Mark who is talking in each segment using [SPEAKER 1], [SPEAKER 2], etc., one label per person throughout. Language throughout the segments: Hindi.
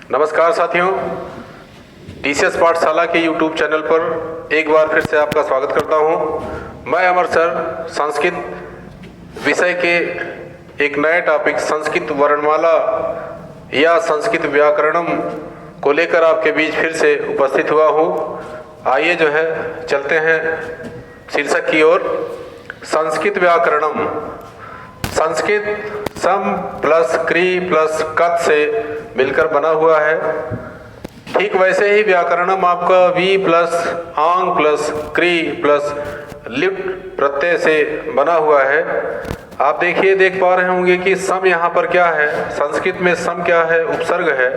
[SPEAKER 1] नमस्कार साथियों, टीसीएस पाठशाला के यूट्यूब चैनल पर एक बार फिर से आपका स्वागत करता हूं। मैं अमर सर संस्कृत विषय के एक नए टॉपिक संस्कृत वर्णमाला या संस्कृत व्याकरणम को लेकर आपके बीच फिर से उपस्थित हुआ हूं। आइए जो है चलते हैं शीर्षक की ओर। संस्कृत व्याकरणम, संस्कृत सम प्लस क्री प्लस कत से मिलकर बना हुआ है। ठीक वैसे ही व्याकरणम आपका वी प्लस आंग प्लस क्री प्लस लिप्ट प्रत्यय से बना हुआ है। आप देख पा रहे होंगे कि सम यहाँ पर क्या है। संस्कृत में सम क्या है? उपसर्ग है।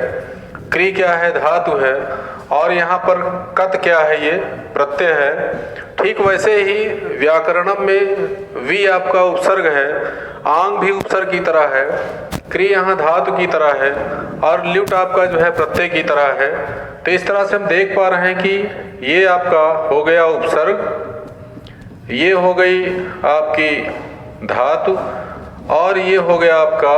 [SPEAKER 1] क्री क्या है? धातु है। और यहाँ पर कत क्या है? ये प्रत्यय है। ठीक वैसे ही व्याकरणम में वी आपका उपसर्ग है, आंग भी उपसर्ग की तरह है, क्री यहाँ धातु की तरह है और ल्युट आपका जो है प्रत्यय की तरह है। तो इस तरह से हम देख पा रहे हैं कि ये आपका हो गया उपसर्ग, ये हो गई आपकी धातु और ये हो गया आपका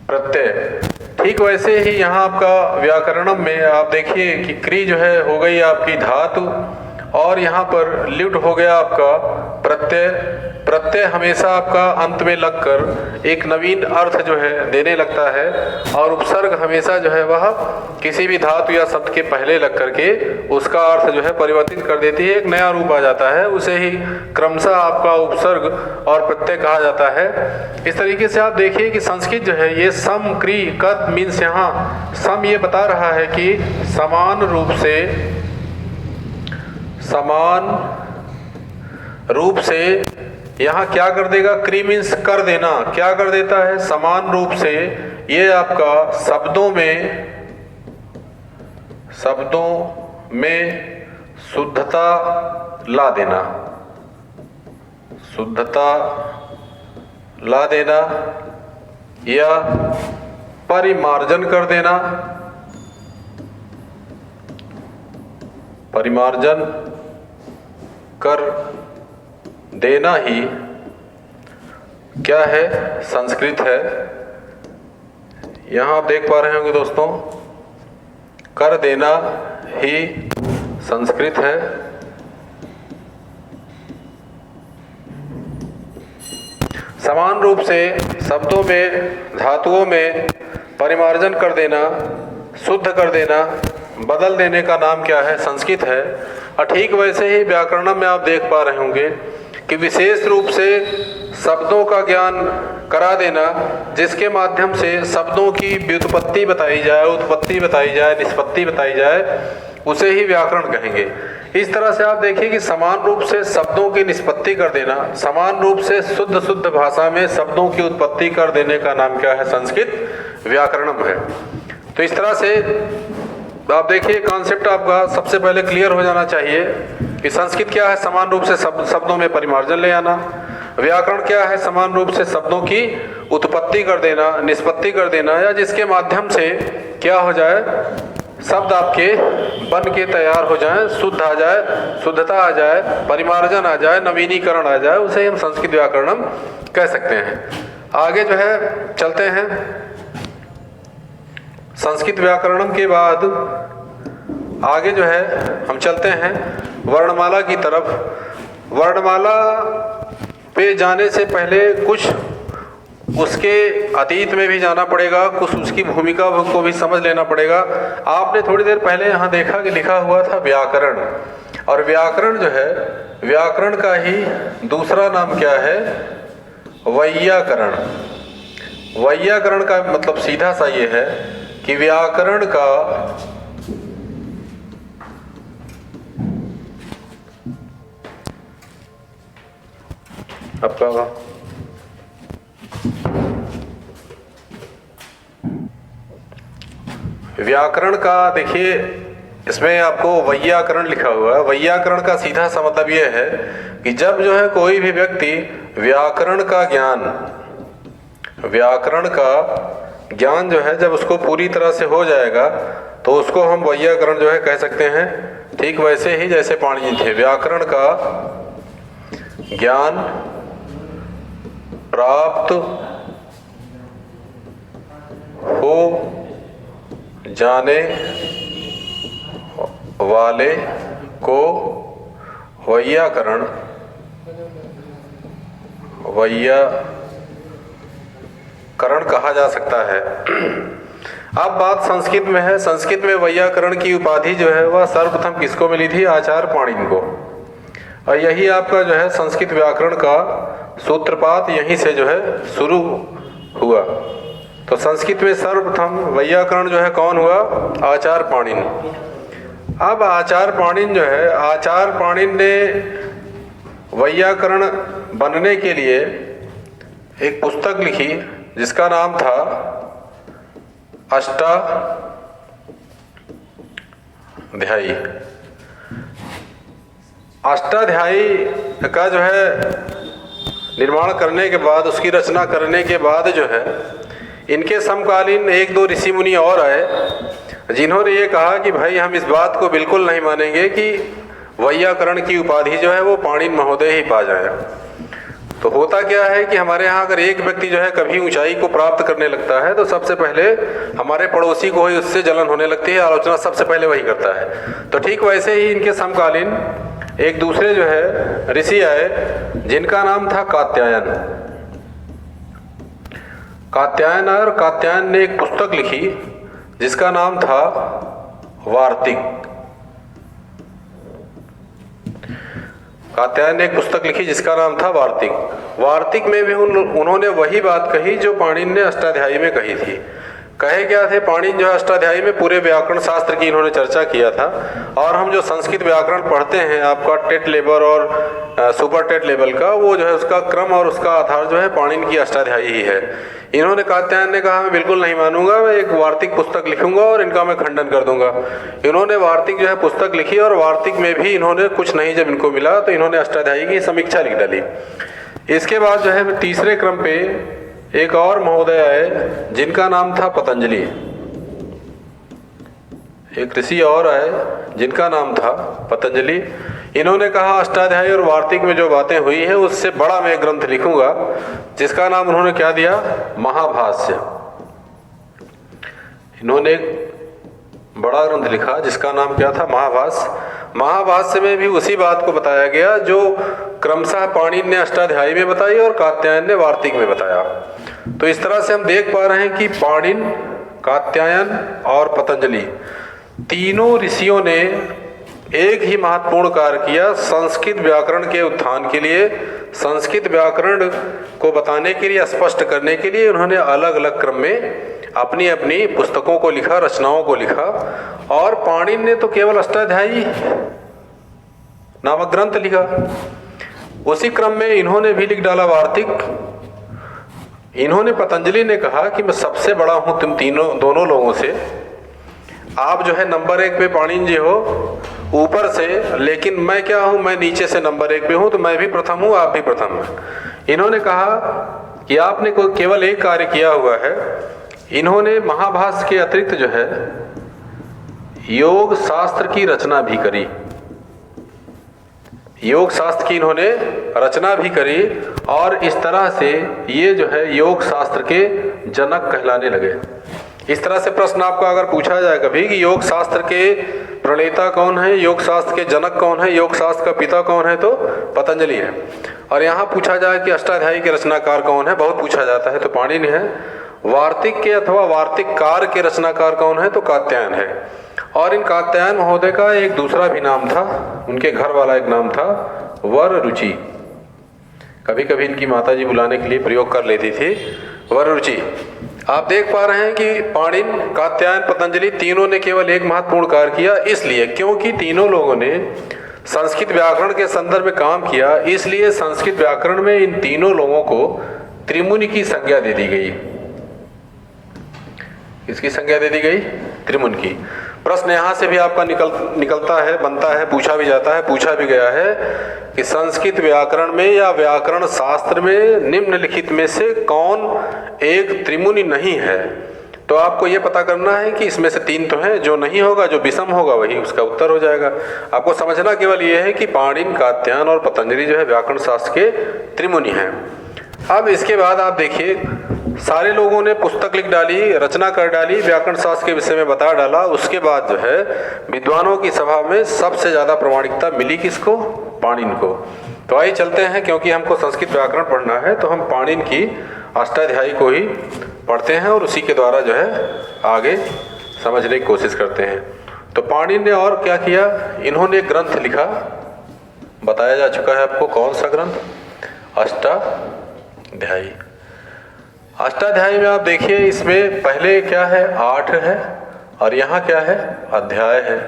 [SPEAKER 1] प्रत्यय। ठीक वैसे ही यहाँ आपका व्याकरणम में आप देखिए कि क्री जो है हो गई आपकी धातु और यहाँ पर ल्युट हो गया आपका प्रत्यय। प्रत्यय हमेशा आपका अंत में लगकर एक नवीन अर्थ जो है देने लगता है और उपसर्ग हमेशा जो है वह किसी भी धातु या शब्द के पहले लग करके उसका अर्थ जो है परिवर्तित कर देती है, एक नया रूप आ जाता है। उसे ही क्रमशः आपका उपसर्ग और प्रत्यय कहा जाता है। इस तरीके से आप देखिए कि संस्कृत जो है ये सम क्री कत मीन्स यहाँ सम ये बता रहा है कि समान रूप से यहाँ क्या कर देगा? क्री मीन्स कर देना। क्या कर देता है? समान रूप से ये आपका शब्दों में शुद्धता ला देना, शुद्धता ला देना या परिमार्जन कर देना। परिमार्जन कर देना ही क्या है? संस्कृत है। यहाँ आप देख पा रहे होंगे दोस्तों, कर देना ही संस्कृत है। समान रूप से शब्दों में, धातुओं में परिमार्जन कर देना, शुद्ध कर देना, बदल देने का नाम क्या है? संस्कृत है। और ठीक वैसे ही व्याकरण में आप देख पा रहे होंगे कि विशेष रूप से शब्दों का ज्ञान करा देना, जिसके माध्यम से शब्दों की व्युत्पत्ति बताई जाए, उत्पत्ति बताई जाए, निष्पत्ति बताई जाए, उसे ही व्याकरण कहेंगे। इस तरह से आप देखिए कि समान रूप से शब्दों की निष्पत्ति कर देना, समान रूप से शुद्ध भाषा में शब्दों की उत्पत्ति कर देने का नाम क्या है? संस्कृत व्याकरणम है। तो इस तरह से आप देखिए कॉन्सेप्ट आपका सबसे पहले क्लियर हो जाना चाहिए कि संस्कृत क्या है? समान रूप से शब्दों में परिमार्जन ले आना। व्याकरण क्या है? समान रूप से शब्दों की उत्पत्ति कर देना, निष्पत्ति कर देना, या जिसके माध्यम से क्या हो जाए? शब्द आपके बन के तैयार हो जाएं, शुद्ध आ जाए, शुद्धता आ जाए, परिमार्जन आ जाए, नवीनीकरण आ जाए, उसे हम संस्कृत व्याकरणम कह सकते हैं। आगे जो है चलते हैं। संस्कृत व्याकरणम के बाद आगे जो है हम चलते हैं वर्णमाला की तरफ। वर्णमाला पे जाने से पहले कुछ उसके अतीत में भी जाना पड़ेगा, कुछ उसकी भूमिका को भी समझ लेना पड़ेगा। आपने थोड़ी देर पहले यहाँ देखा कि लिखा हुआ था व्याकरण, और व्याकरण जो है, व्याकरण का ही दूसरा नाम क्या है? वैयाकरण। वैयाकरण का मतलब सीधा सा ये है कि व्याकरण का आपका व्याकरण का देखिए इसमें आपको वैयाकरण लिखा हुआ है। वैयाकरण का सीधा सा मतलब ये है कि जब जो है कोई भी व्यक्ति व्याकरण का ज्ञान जो है जब उसको पूरी तरह से हो जाएगा तो उसको हम वैयाकरण जो है कह सकते हैं। ठीक वैसे ही जैसे पाणिनि थे, व्याकरण का ज्ञान प्राप्त हो जाने वाले को वैयाकरण कहा जा सकता है। अब बात संस्कृत में है। संस्कृत में वैयाकरण की उपाधि जो है वह सर्वप्रथम किसको मिली थी? आचार्य पाणिनि को। और यही आपका जो है संस्कृत व्याकरण का सूत्रपात यहीं से जो है शुरू हुआ। तो संस्कृत में सर्वप्रथम वैयाकरण जो है कौन हुआ? आचार्य पाणिनि। अब आचार्य पाणिनि जो है, आचार्य पाणिनि ने वैयाकरण बनने के लिए एक पुस्तक लिखी जिसका नाम था अष्टाध्यायी। अष्टाध्यायी का जो है निर्माण करने के बाद, उसकी रचना करने के बाद जो है इनके समकालीन एक दो ऋषि मुनि और आए जिन्होंने ये कहा कि भाई हम इस बात को बिल्कुल नहीं मानेंगे कि वैयाकरण की उपाधि जो है वो पाणिनि महोदय ही पा जाए। तो होता क्या है कि हमारे यहाँ अगर एक व्यक्ति जो है कभी ऊंचाई को प्राप्त करने लगता है तो सबसे पहले हमारे पड़ोसी को ही उससे जलन होने लगती है, आलोचना सबसे पहले वही करता है। तो ठीक वैसे ही इनके समकालीन एक दूसरे जो है ऋषि आए जिनका नाम था कात्यायन। कात्यायन और कात्यायन ने एक पुस्तक लिखी जिसका नाम था वार्तिक। कात्यायन ने एक पुस्तक लिखी जिसका नाम था वार्तिक। वार्तिक में भी उन्होंने वही बात कही जो पाणिनि ने अष्टाध्यायी में कही थी। कहे क्या थे? पाणिनि जो है अष्टाध्यायी में पूरे व्याकरण शास्त्र की इन्होंने चर्चा किया था। और हम जो संस्कृत व्याकरण पढ़ते हैं आपका टेट लेवल और सुपर टेट लेवल का, वो जो है उसका क्रम और उसका आधार जो है पाणिनि की अष्टाध्यायी ही है। इन्होंने कात्यायन ने कहा मैं बिल्कुल नहीं मानूंगा, मैं एक वार्तिक पुस्तक लिखूंगा और इनका मैं खंडन कर दूंगा। इन्होंने वार्तिक जो है पुस्तक लिखी और वार्तिक में भी इन्होंने कुछ नहीं जब इनको मिला तो इन्होंने अष्टाध्यायी की समीक्षा लिख डाली। इसके बाद जो है तीसरे क्रम पे एक और महोदय आए जिनका नाम था पतंजलि। एक ऋषि और आए जिनका नाम था पतंजलि। इन्होंने कहा अष्टाध्यायी और वार्तिक में जो बातें हुई हैं उससे बड़ा मैं ग्रंथ लिखूंगा जिसका नाम उन्होंने क्या दिया? महाभाष्य। इन्होंने एक बड़ा ग्रंथ लिखा जिसका नाम क्या था? महाभाष्य। महाभाष्य में भी उसी बात को बताया गया जो क्रमशः पाणिनि ने अष्टाध्यायी में बताई और कात्यायन ने वार्तिक में बताया। तो इस तरह से हम देख पा रहे हैं कि पाणिनि, कात्यायन और पतंजलि तीनों ऋषियों ने एक ही महत्वपूर्ण कार्य किया संस्कृत व्याकरण के उत्थान के लिए। संस्कृत व्याकरण को बताने के लिए, स्पष्ट करने के लिए उन्होंने अलग अलग क्रम में अपनी अपनी पुस्तकों को लिखा, रचनाओं को लिखा। और पाणिनि ने तो केवल अष्टाध्यायी नामक ग्रंथ लिखा। उसी क्रम में इन्होंने भी लिख डाला वार्तिक। इन्होंने, पतंजलि ने कहा कि मैं सबसे बड़ा हूं तुम दोनों लोगों से। आप जो है नंबर 1 पे पाणिनि जी हो ऊपर से, लेकिन मैं क्या हूं? मैं नीचे से नंबर 1 पे हूं, तो मैं भी प्रथम हूं, आप भी प्रथम हैं। इन्होंने कहा कि आपने केवल एक कार्य किया हुआ है। इन्होंने महाभाष्य के अतिरिक्त जो है योग शास्त्र की रचना भी करी। योग शास्त्र की इन्होंने रचना भी करी और इस तरह से ये जो है योग शास्त्र के जनक कहलाने लगे। इस तरह से प्रश्न आपका अगर पूछा जाए कभी कि योग शास्त्र के प्रणेता कौन है, योग शास्त्र के जनक कौन है, योग शास्त्र का पिता कौन है, तो पतंजलि है। और यहाँ पूछा जाए कि अष्टाध्यायी के रचनाकार कौन है, बहुत पूछा जाता है, तो पाणिनि है। वार्तिक के अथवा वार्तिक कार के रचनाकार कौन है, तो कात्यायन है। और इन कात्यायन महोदय का एक दूसरा भी नाम था, उनके घर वाला एक नाम था वररुचि। कभी कभी इनकी माताजी बुलाने के लिए प्रयोग कर लेती थी वररुचि। आप देख पा रहे हैं कि पाणिनि, कात्यायन, पतंजलि तीनों ने केवल एक महत्वपूर्ण कार्य किया, इसलिए क्योंकि तीनों लोगों ने संस्कृत व्याकरण के संदर्भ में काम किया। इसलिए संस्कृत व्याकरण में इन तीनों लोगों को त्रिमुनि की संज्ञा दे दी गई। किसकी संज्ञा दे दी गई? त्रिमुनि की। प्रश्न यहाँ से भी आपका निकलता है, बनता है, पूछा भी जाता है, पूछा भी गया है कि संस्कृत व्याकरण में या व्याकरण शास्त्र में निम्नलिखित में से कौन एक त्रिमुनि नहीं है? तो आपको ये पता करना है कि इसमें से 3 तो हैं, जो नहीं होगा, जो विषम होगा वही उसका उत्तर हो जाएगा। आपको समझना केवल ये है कि पाणिनि, कात्यायन और पतंजलि जो है व्याकरण शास्त्र के त्रिमुनि हैं। अब इसके बाद आप देखिए सारे लोगों ने पुस्तक लिख डाली, रचना कर डाली, व्याकरण शास्त्र के विषय में बता डाला। उसके बाद जो है विद्वानों की सभा में सबसे ज़्यादा प्रामाणिकता मिली किसको? पाणिनि को। तो आइए चलते हैं, क्योंकि हमको संस्कृत व्याकरण पढ़ना है तो हम पाणिनि की अष्टाध्यायी को ही पढ़ते हैं और उसी के द्वारा जो है आगे समझने की कोशिश करते हैं। तो पाणिनि ने और क्या किया? इन्होंने एक ग्रंथ लिखा, बताया जा चुका है आपको। कौन सा ग्रंथ? अष्टाध्यायी। अष्टाध्यायी में आप देखिए, इसमें पहले क्या है? 8 है और यहाँ क्या है? अध्याय है।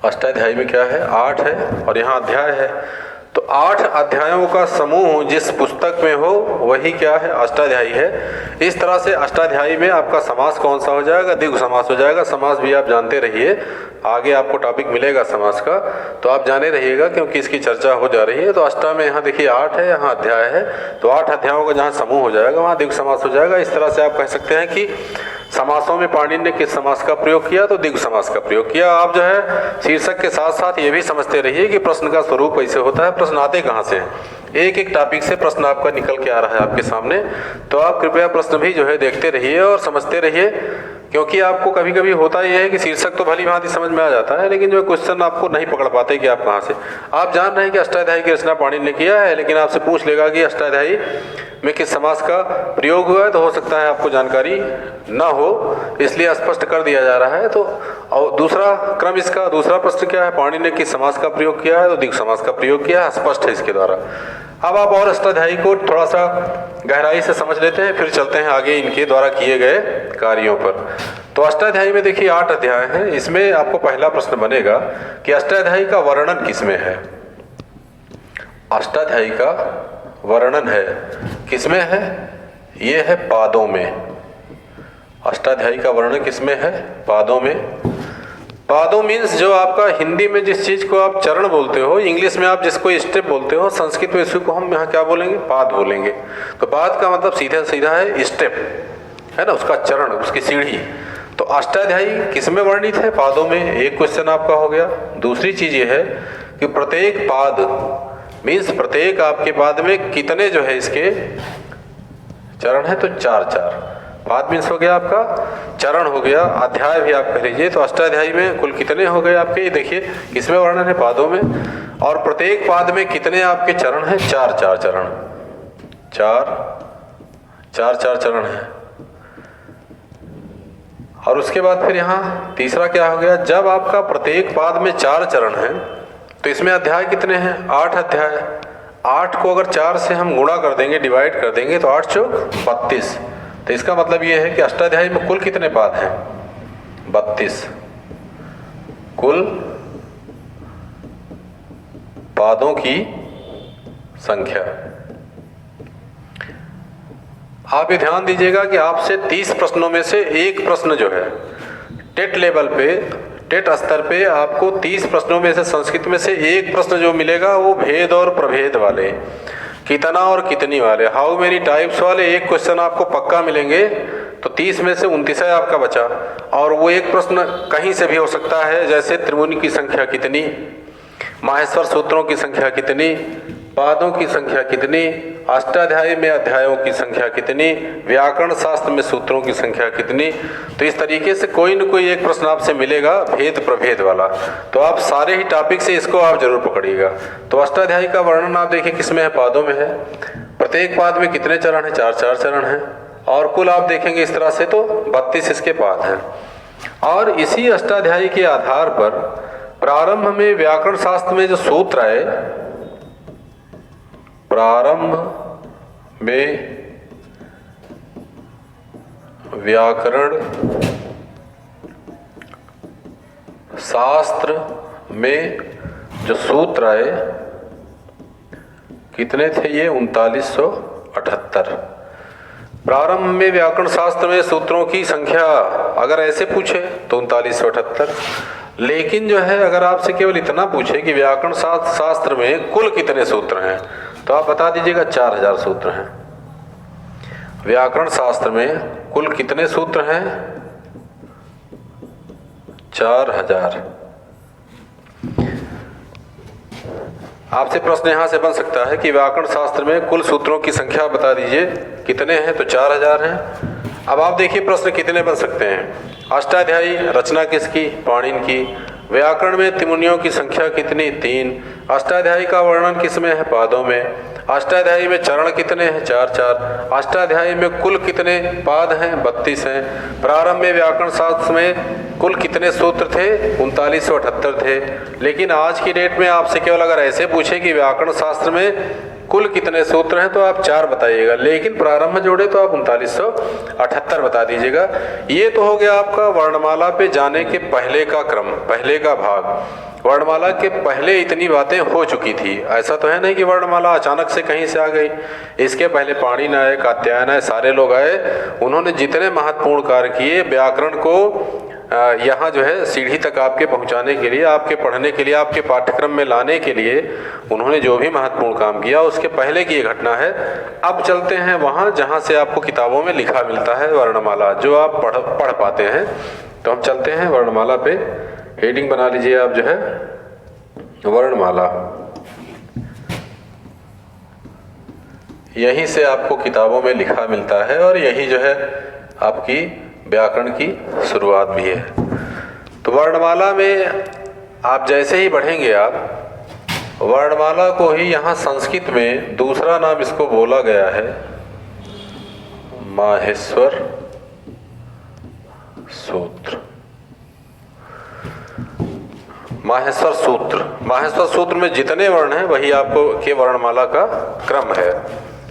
[SPEAKER 1] अष्टाध्यायी में क्या है? 8 है और यहाँ अध्याय है। तो 8 अध्यायों का समूह जिस पुस्तक में हो वही क्या है? अष्टाध्यायी है। इस तरह से अष्टाध्यायी में आपका समास कौन सा हो जाएगा? द्विगु समास हो जाएगा। समास भी आप जानते रहिए, आगे आपको टॉपिक मिलेगा समास का, तो आप जाने रहिएगा क्योंकि इसकी चर्चा हो जा रही है। तो अष्टा में यहाँ देखिए 8 है, यहाँ अध्याय है, तो 8 अध्यायों का जहाँ समूह हो जाएगा वहाँ द्विगु समास हो जाएगा। इस तरह से आप कह सकते हैं कि समासों में पाणिनि ने किस समास का प्रयोग किया? तो द्विगु समास का प्रयोग किया। आप जो है शीर्षक के साथ साथ ये भी समझते रहिए कि प्रश्न का स्वरूप ऐसे होता है, प्रश्न आते कहाँ से हैं। एक एक टॉपिक से प्रश्न आपका निकल के आ रहा है आपके सामने, तो आप कृपया प्रश्न भी जो है देखते रहिए और समझते रहिए, क्योंकि आपको कभी कभी होता यह है कि शीर्षक तो भली भांति समझ में आ जाता है, लेकिन जो क्वेश्चन आपको नहीं पकड़ पाते कि आप कहाँ से। आप जान रहे हैं कि अष्टाध्यायी की रचना पाणिनि ने किया है, लेकिन आपसे पूछ लेगा कि अष्टाध्यायी में किस समास का प्रयोग हुआ है, तो हो सकता है आपको जानकारी न हो, इसलिए स्पष्ट कर दिया जा रहा है। तो और दूसरा क्रम, इसका दूसरा प्रश्न क्या है? पाणिनि ने किस समास का प्रयोग किया है? तो द्विगु समास का प्रयोग किया है, स्पष्ट है इसके द्वारा। अब आप और अष्टाध्यायी को थोड़ा सा गहराई से समझ लेते हैं, फिर चलते हैं आगे इनके द्वारा किए गए कार्यों पर। तो अष्टाध्यायी में देखिए 8 अध्याय हैं। इसमें आपको पहला प्रश्न बनेगा कि अष्टाध्यायी का वर्णन किसमें है? अष्टाध्यायी का वर्णन है किसमें है? ये है पादों में। अष्टाध्यायी का वर्णन किसमें है? पादों में। पादों मीन्स जो आपका हिंदी में जिस चीज़ को आप चरण बोलते हो, इंग्लिश में आप जिसको स्टेप बोलते हो, संस्कृत में इसको हम यहाँ क्या बोलेंगे? पाद बोलेंगे। तो पाद का मतलब सीधा सीधा है स्टेप, है ना, उसका चरण, उसकी सीढ़ी। तो अष्टाध्यायी किसमें वर्णित है? पादों में। एक क्वेश्चन आपका हो गया। दूसरी चीज ये है कि प्रत्येक पाद मीन्स प्रत्येक आपके पाद में कितने जो है इसके चरण है? तो 4-4। पाद मीन्स हो गया आपका, चरण हो गया, अध्याय भी आप कह लीजिए। तो अष्टाध्यायी में कुल कितने हो गए आपके? ये देखिए किसमें वर्णन है? पादों में। और प्रत्येक पाद में कितने आपके चरण हैं? 4-4 चरण। 4-4 चरण है। और उसके बाद फिर यहाँ तीसरा क्या हो गया? जब आपका प्रत्येक पाद में 4 चरण हैं तो इसमें अध्याय कितने हैं? 8 अध्याय। 8 को अगर 4 से हम गुणा कर देंगे, डिवाइड कर देंगे, तो 8 चौक 32। तो इसका मतलब ये है कि अष्टाध्यायी में कुल कितने पाद हैं? 32। कुल पादों की संख्या। आप ये ध्यान दीजिएगा कि आपसे 30 प्रश्नों में से एक प्रश्न जो है टेट लेवल पे, टेट स्तर पे आपको 30 प्रश्नों में से संस्कृत में से एक प्रश्न जो मिलेगा वो भेद और प्रभेद वाले, कितना और कितनी वाले, हाउ मेनी टाइप्स वाले एक क्वेश्चन आपको पक्का मिलेंगे। तो 30 में से 29 है आपका बचा। और वो एक प्रश्न कहीं से भी हो सकता है, जैसे त्रिमुनि की संख्या कितनी, माहेश्वर सूत्रों की संख्या कितनी, पादों की संख्या कितनी, अष्टाध्यायी में अध्यायों की संख्या कितनी, व्याकरण शास्त्र में सूत्रों की संख्या कितनी। तो इस तरीके से कोई न कोई एक प्रश्न आपसे मिलेगा भेद प्रभेद वाला। तो आप सारे ही टॉपिक से इसको आप जरूर पकड़िएगा। तो अष्टाध्यायी का वर्णन आप देखिए किसमें है? पादों में है। प्रत्येक पाद में कितने चरण हैं? 4-4 चरण हैं। और कुल आप देखेंगे इस तरह से तो 32 इसके पाद हैं। और इसी अष्टाध्यायी के आधार पर प्रारंभ में व्याकरण शास्त्र में जो सूत्र है, प्रारंभ में व्याकरण शास्त्र में जो सूत्र आए कितने थे? ये 3978। प्रारंभ में व्याकरण शास्त्र में सूत्रों की संख्या अगर ऐसे पूछे तो 3978। लेकिन जो है अगर आपसे केवल इतना पूछे कि व्याकरण शास्त्र में कुल कितने सूत्र हैं, तो आप बता दीजिएगा 4000 सूत्र हैं। व्याकरण शास्त्र में कुल कितने सूत्र हैं? 4000। आपसे प्रश्न यहां से बन सकता है कि व्याकरण शास्त्र में कुल सूत्रों की संख्या बता दीजिए कितने हैं, तो 4000 हैं। अब आप देखिए प्रश्न कितने बन सकते हैं। अष्टाध्यायी रचना किसकी, पाणिनि की। व्याकरण में तिमुनियों की संख्या कितनी, 3। अष्टाध्यायी का वर्णन किसमें है, पादों में। अष्टाध्यायी में चरण कितने हैं, 4। अष्टाध्यायी में कुल कितने पाद हैं, 32 हैं। प्रारंभ में व्याकरण शास्त्र में कुल कितने सूत्र थे, 3978 थे। लेकिन आज की डेट में आपसे केवल अगर ऐसे पूछे कि व्याकरण शास्त्र में कुल कितने सूत्र हैं, तो आप 4 बताइएगा, लेकिन प्रारंभ जोड़े तो आप 3978 बता दीजिएगा। ये तो हो गया आपका वर्णमाला पे जाने के पहले का क्रम, पहले का भाग। वर्णमाला के पहले इतनी बातें हो चुकी थी, ऐसा तो है नहीं कि वर्णमाला अचानक से कहीं से आ गई। इसके पहले पाणिनि आए, कात्यायन आए, सारे लोग आए, उन्होंने जितने महत्वपूर्ण कार्य किए व्याकरण को यहाँ जो है सीढ़ी तक आपके पहुँचाने के लिए, आपके पढ़ने के लिए, आपके पाठ्यक्रम में लाने के लिए उन्होंने जो भी महत्वपूर्ण काम किया उसके पहले की ये घटना है। अब चलते हैं वहाँ जहाँ से आपको किताबों में लिखा मिलता है वर्णमाला, जो आप पढ़ पाते हैं। तो हम चलते हैं वर्णमाला पे। हेडिंग बना लीजिए आप जो है वर्णमाला। यहीं से आपको किताबों में लिखा मिलता है और यही जो है आपकी व्याकरण की शुरुआत भी है। तो वर्णमाला में आप जैसे ही बढ़ेंगे, आप वर्णमाला को ही यहाँ संस्कृत में दूसरा नाम इसको बोला गया है माहेश्वर सूत्र। माहेश्वर सूत्र, माहेश्वर सूत्र में जितने वर्ण हैं वही आपको के वर्णमाला का क्रम है।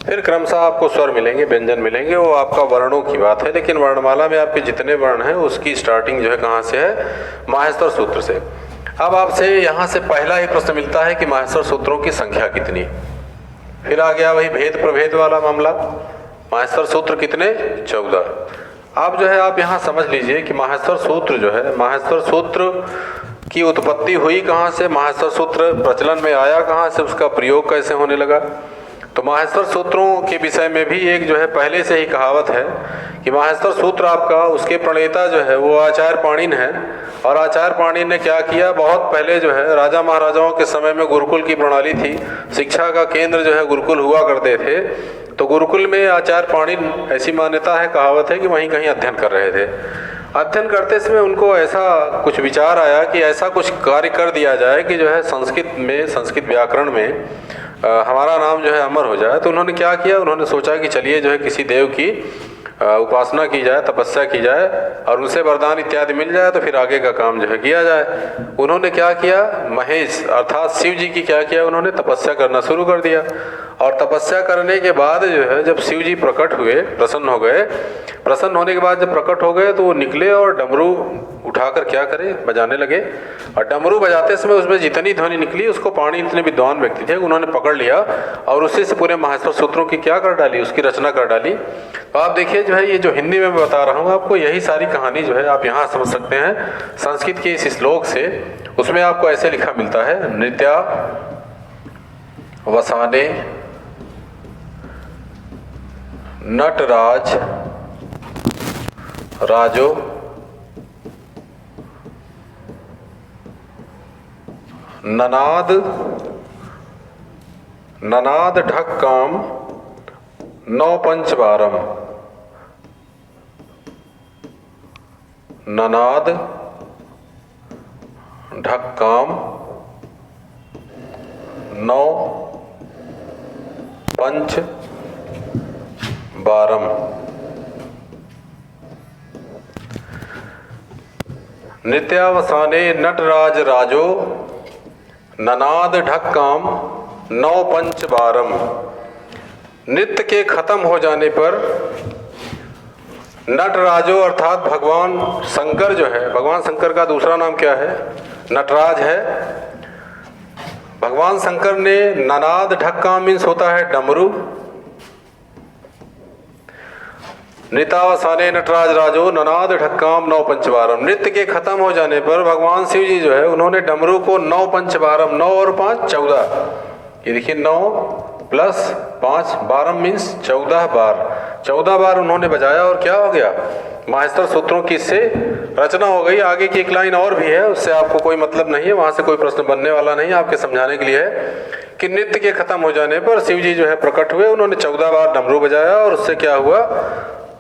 [SPEAKER 1] फिर क्रमशः आपको स्वर मिलेंगे, व्यंजन मिलेंगे, वो आपका वर्णों की बात है। लेकिन वर्णमाला में आपके जितने वर्ण हैं उसकी स्टार्टिंग जो है कहाँ से है, माहेश्वर सूत्र से। अब आपसे यहाँ से पहला ही प्रश्न मिलता है कि माहेश्वर सूत्रों की संख्या कितनी। फिर आ गया वही भेद प्रभेद वाला मामला। माहेश्वर सूत्र कितने, 14। अब जो है आप यहाँ समझ लीजिए कि माहेश्वर सूत्र जो है, माहेश्वर सूत्र की उत्पत्ति हुई कहाँ से, माहेश्वर सूत्र प्रचलन में आया कहाँ से, उसका प्रयोग कैसे होने लगा। तो माहेश्वर सूत्रों के विषय में भी एक जो है पहले से ही कहावत है कि माहेश्वर सूत्र आपका, उसके प्रणेता जो है वो आचार्य पाणिनि है। और आचार्य पाणिनि ने क्या किया, बहुत पहले जो है राजा महाराजाओं के समय में गुरुकुल की प्रणाली थी, शिक्षा का केंद्र जो है गुरुकुल हुआ करते थे। तो गुरुकुल में आचार्य पाणिनि, ऐसी मान्यता है, कहावत है कि वहीं कहीं अध्ययन कर रहे थे। अध्ययन करते समय उनको ऐसा कुछ विचार आया कि ऐसा कुछ कार्य कर दिया जाए कि जो है संस्कृत में, संस्कृत व्याकरण में हमारा नाम जो है अमर हो जाए। तो उन्होंने क्या किया, उन्होंने सोचा कि चलिए जो है किसी देव की उपासना की जाए, तपस्या की जाए और उनसे वरदान इत्यादि मिल जाए तो फिर आगे का काम जो है किया जाए। उन्होंने क्या किया, महेश अर्थात शिव जी की क्या किया, उन्होंने तपस्या करना शुरू कर दिया। और तपस्या करने के बाद जो है जब शिव जी प्रकट हुए, प्रसन्न हो गए, प्रसन्न होने के बाद जब प्रकट हो गए तो वो निकले और डमरू उठाकर क्या करे, बजाने लगे। और डमरू बजाते समय उसमें जितनी ध्वनि निकली उसको पाणिनि इतने विद्वान व्यक्ति थे, उन्होंने पकड़ लिया और उसी से पूरे माहेश्वर सूत्रों की क्या कर डाली, उसकी रचना कर डाली। तो आप देखिए जो है ये जो हिंदी में मैं बता रहा हूँ आपको, यही सारी कहानी जो है आप यहाँ समझ सकते हैं संस्कृत के इस श्लोक से। उसमें आपको ऐसे लिखा मिलता है, नृत्या वसाने नटराज राजो ननाद ननाद ढक काम नौ पंचबारम। ननाद ढक काम नौ पंच बारम। नित्यावसाने नटराज राजो ननाद ढक काम नौ पंच बारम। नृत्य के खत्म हो जाने पर नटराजो अर्थात भगवान शंकर जो है, भगवान शंकर का दूसरा नाम क्या है, नटराज है। भगवान शंकर ने ननाद ढक काम मीन्स होता है डमरू। नृत्यावसाने नटराज राजो ननाद ढक्काम नौ पंचबारम। नृत्य के खत्म हो जाने पर भगवान शिव जी जो है उन्होंने डमरू को 9 पंचबारम, 9 और 5 14, ये देखिए 9 प्लस 5 बारम मीन्स 14 बार, 14 बार उन्होंने बजाया और क्या हो गया, माहेश्वर सूत्रों की इससे रचना हो गई। आगे की एक लाइन और भी है, उससे आपको कोई मतलब नहीं है, वहाँ से कोई प्रश्न बनने वाला नहीं है, आपके समझाने के लिए है कि नृत्य के खत्म हो जाने पर शिव जी जो है प्रकट हुए, उन्होंने 14 बार डमरू बजाया और उससे क्या हुआ,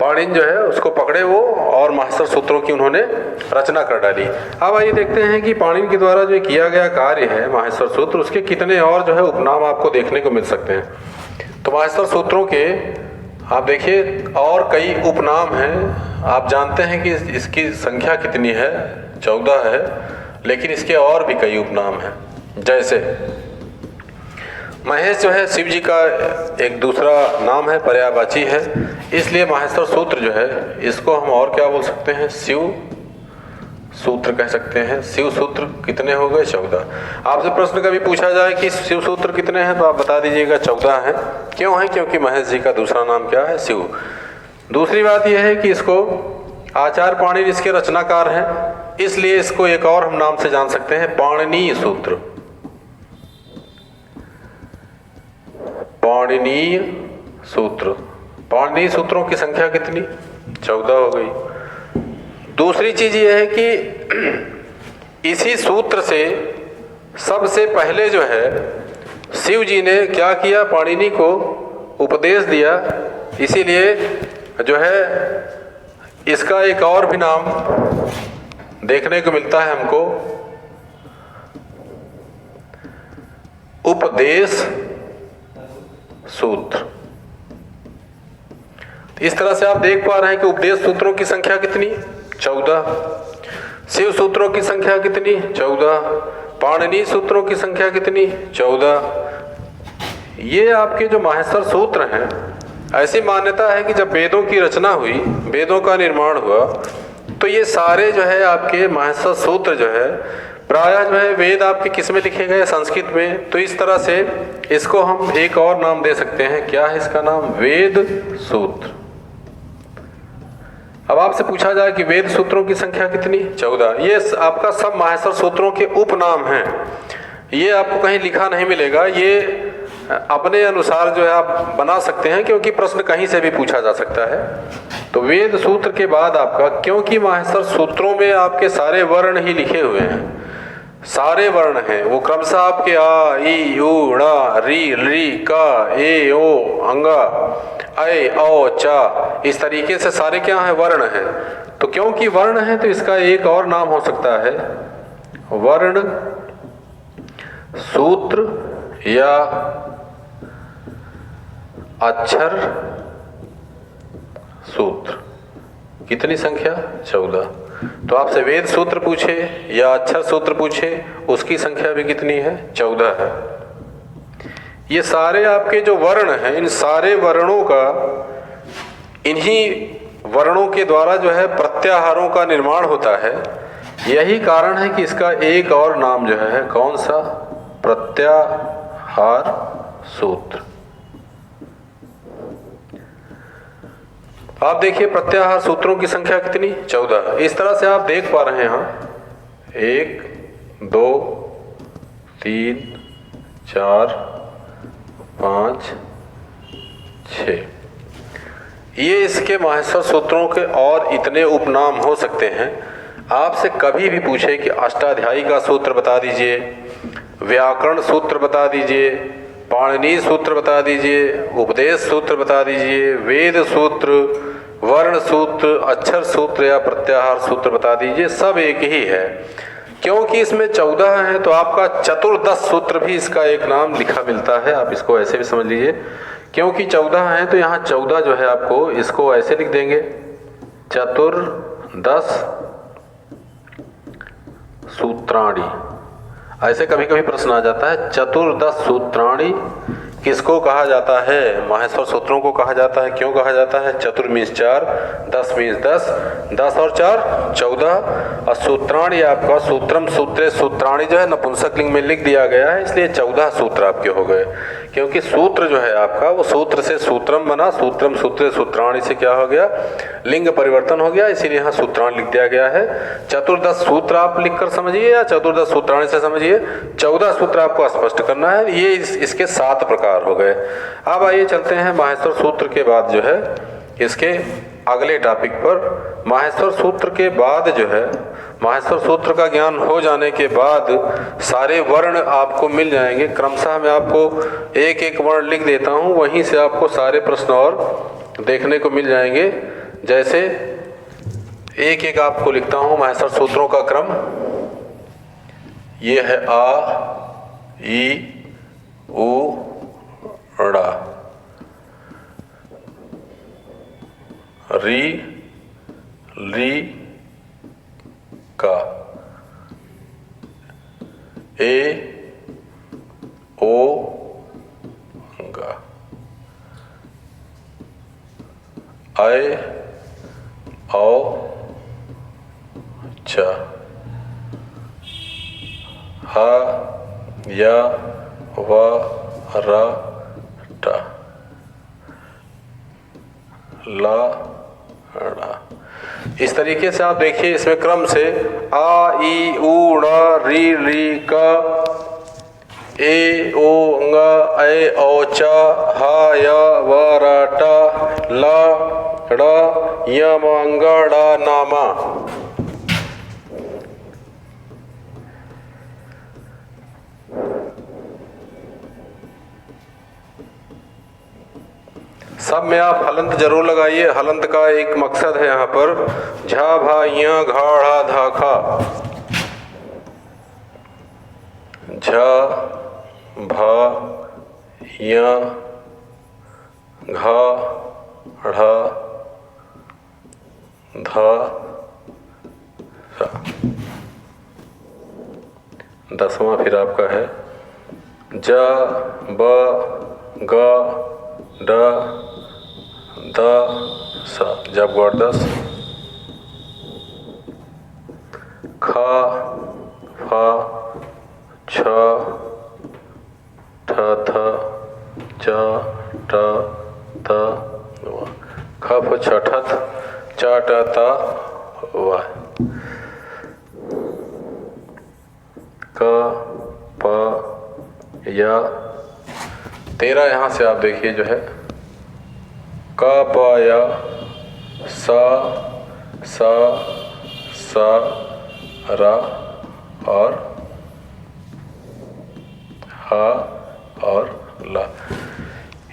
[SPEAKER 1] पाणिनि जो है उसको पकड़े वो और माहेश्वर सूत्रों की उन्होंने रचना कर डाली। अब आइए देखते हैं कि पाणिनि के द्वारा जो किया गया कार्य है माहेश्वर सूत्र, उसके कितने और जो है उपनाम आपको देखने को मिल सकते हैं। तो माहेश्वर सूत्रों के आप देखिए और कई उपनाम हैं। आप जानते हैं कि इसकी संख्या कितनी है, 14 है, लेकिन इसके और भी कई उपनाम हैं। जैसे महेश जो है शिव जी का एक दूसरा नाम है, पर्यायवाची है, इसलिए माहेश्वर सूत्र जो है इसको हम और क्या बोल सकते हैं, शिव सूत्र कह सकते हैं। शिव सूत्र कितने हो गए, 14। आपसे प्रश्न कभी पूछा जाए कि शिव सूत्र कितने हैं तो आप बता दीजिएगा 14 हैं। क्यों है, क्योंकि महेश जी का दूसरा नाम क्या है, शिव। दूसरी बात यह है कि इसको आचार्य पाणिनि इसके रचनाकार हैं, इसलिए इसको एक और हम नाम से जान सकते हैं, पाणिनीय सूत्र। पाणिनीय सूत्र। पाणिनीय सूत्रों की संख्या कितनी, 14 हो गई। दूसरी चीज यह है कि इसी सूत्र से सबसे पहले जो है शिव जी ने क्या किया, पाणिनि को उपदेश दिया, इसीलिए जो है इसका एक और भी नाम देखने को मिलता है हमको, उपदेश सूत्र। इस तरह से आप देख पा रहे हैं कि उपदेश सूत्रों की संख्या कितनी, 14। शिव सूत्रों की संख्या कितनी, 14। पाणिनि सूत्रों की संख्या कितनी, 14। ये आपके जो माहेश्वर सूत्र हैं, ऐसी मान्यता है कि जब वेदों की रचना हुई, वेदों का निर्माण हुआ, तो ये सारे जो है आपके माहेश्वर सूत्र जो है प्रायः जो है वेद आपके किस में लिखे गए, संस्कृत में। तो इस तरह से इसको हम एक और नाम दे सकते हैं, क्या है इसका नाम, वेद सूत्र। अब आपसे पूछा जाए कि वेद सूत्रों की संख्या कितनी, 14। ये आपका सब माहेश्वर सूत्रों के उपनाम हैं, ये आपको कहीं लिखा नहीं मिलेगा, ये अपने अनुसार जो है आप बना सकते हैं, क्योंकि प्रश्न कहीं से भी पूछा जा सकता है। तो वेद सूत्र के बाद आपका, क्योंकि माहेश्वर सूत्रों में आपके सारे वर्ण ही लिखे हुए हैं, सारे वर्ण हैं, वो क्रमशः आपके आ, ई, उ, ण, री, ली, क, ए, ओ, अंगा, ऐ, औ, च, इस तरीके से सारे क्या हैं, वर्ण हैं। तो क्योंकि वर्ण है तो इसका एक और नाम हो सकता है, वर्ण सूत्र या अक्षर सूत्र। कितनी संख्या, 14। तो आपसे वेद सूत्र पूछे या अक्षर सूत्र पूछे, उसकी संख्या भी कितनी है, 14 है। ये सारे आपके जो वर्ण हैं, इन सारे वर्णों का, इन्हीं वर्णों के द्वारा जो है प्रत्याहारों का निर्माण होता है। यही कारण है कि इसका एक और नाम जो है, कौन सा, प्रत्याहार सूत्र। आप देखिए प्रत्याहार सूत्रों की संख्या कितनी, 14। इस तरह से आप देख पा रहे हैं यहाँ 1, 2, 3, 4, 5, 6। ये इसके माहेश्वर सूत्रों के और इतने उपनाम हो सकते हैं। आपसे कभी भी पूछे कि अष्टाध्यायी का सूत्र बता दीजिए, व्याकरण सूत्र बता दीजिए, पाणिनि सूत्र बता दीजिए, उपदेश सूत्र बता दीजिए, वेद सूत्र, वर्ण सूत्र, अक्षर सूत्र या प्रत्याहार सूत्र बता दीजिए, सब एक ही है। क्योंकि इसमें 14 है तो आपका चतुर्दश सूत्र भी इसका एक नाम लिखा मिलता है। आप इसको ऐसे भी समझ लीजिए, क्योंकि 14 है तो यहाँ 14 जो है आपको इसको ऐसे लिख देंगे, चतुर्दश सूत्राणि। ऐसे कभी कभी प्रश्न आ जाता है, चतुर्दश सूत्राणि किसको कहा जाता है, माहेश्वर सूत्रों को कहा जाता है। क्यों कहा जाता है, चतुर मीन्स 4, 10 मीन्स 10, 10 और 4 14, और सूत्राणि आपका सूत्रम सूत्रे सूत्राणि जो है नपुंसक लिंग में लिख दिया गया है, इसलिए 14 सूत्र आपके हो गए। क्योंकि सूत्र जो है आपका वो सूत्र से सूत्रम बना, सूत्रम सूत्रे सूत्राणि से क्या हो गया, लिंग परिवर्तन हो गया, इसीलिए यहाँ सूत्राणि लिख दिया गया है। चतुर्दश सूत्र आप लिखकर समझिए या चतुर्दश सूत्राणि से समझिए, 14 सूत्र आपको स्पष्ट करना है। ये इसके 7 प्रकार हो गए। अब आइए चलते हैं माहेश्वर सूत्र के बाद जो है इसके अगले टॉपिक पर। माहेश्वर सूत्र के बाद जो है माहेश्वर सूत्र का ज्ञान हो जाने के बाद सारे वर्ण आपको मिल जाएंगे। क्रमशः मैं आपको एक एक वर्ण लिख देता हूँ, वहीं से आपको सारे प्रश्न और देखने को मिल जाएंगे। जैसे एक एक आपको लिखता हूँ माहेश्वर सूत्रों का क्रम। ये है आ, ई, उ, ड़ा, री, ली, का, ए, ओ, गा, ऐ, औ, च, ह, य, व, र, ट, ला, ड़ा। इस तरीके से आप देखिए, इसमें क्रम से आ, ई, उ, ड़, री, ली, का, ए, ओ, ङ, ऐ, ओ, च, ह, य, व, र, ट, ल, ड़, य, म, ङ, ड़, न, म। सब में आप हलंत जरूर लगाइए। हलंत का एक मकसद है यहाँ पर, झा, भा, य, घा, ढ़ा, धा, खा। झ, भा, य, घा, ढ़ा, धा, सा। 10वां फिर आपका है ज, ब, ग, ड, द, स। जब गौर 10। ख, फ, छ, ठ, थ, च, ट, त, व। ख, फ, छ, ठ, च, ट, त, व। क, प, य। 13 यहाँ से आप देखिए जो है क, प, य, स, स, र और ह और ल।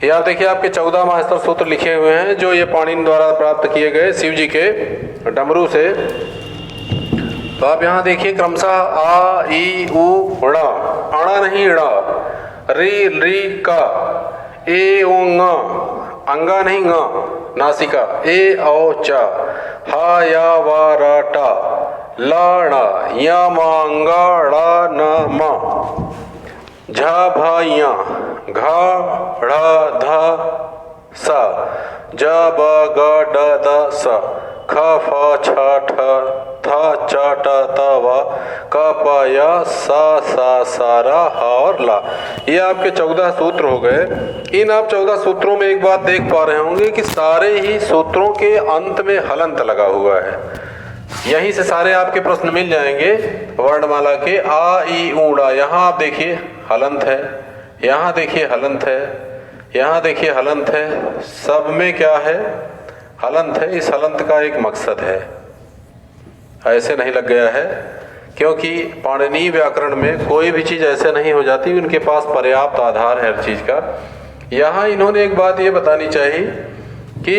[SPEAKER 1] ये आप देखिए, आपके 14 माहेश्वर सूत्र लिखे हुए हैं, जो ये पाणिनि द्वारा प्राप्त किए गए शिव जी के डमरू से। तो आप यहाँ देखिए क्रमशः आ, ई, उ, ण, अणा नहीं ण, री, ली, का, ए, ओ, ङ, अंगा नहीं ङ, नासिका, ए, औ, च, ह, य, व, र, ट, ल, ण, य, म, ङ, ड़, न, म। झ, भ, य, घ, ढ़, ध, स। ज, ब, ग, ड, द, स। ख, फ, छ, ठ, थ, च, ट, त, व। क, प, य, स, स, र, ह और ला। ये आपके 14 सूत्र हो गए। इन आप 14 सूत्रों में एक बात देख पा रहे होंगे कि सारे ही सूत्रों के अंत में हलंत लगा हुआ है। यहीं से सारे आपके प्रश्न मिल जाएंगे वर्णमाला के। आ, ई, उ, ड़। यहाँ आप देखिए हलंत है, यहाँ देखिए हलंत है, यहाँ देखिए हलंत है। सब में क्या है? हलंत है। इस हलंत का एक मकसद है, ऐसे नहीं लग गया है, क्योंकि पाणिनीय व्याकरण में कोई भी चीज़ ऐसे नहीं हो जाती, उनके पास पर्याप्त आधार है हर चीज़ का। यहाँ इन्होंने एक बात ये बतानी चाहिए कि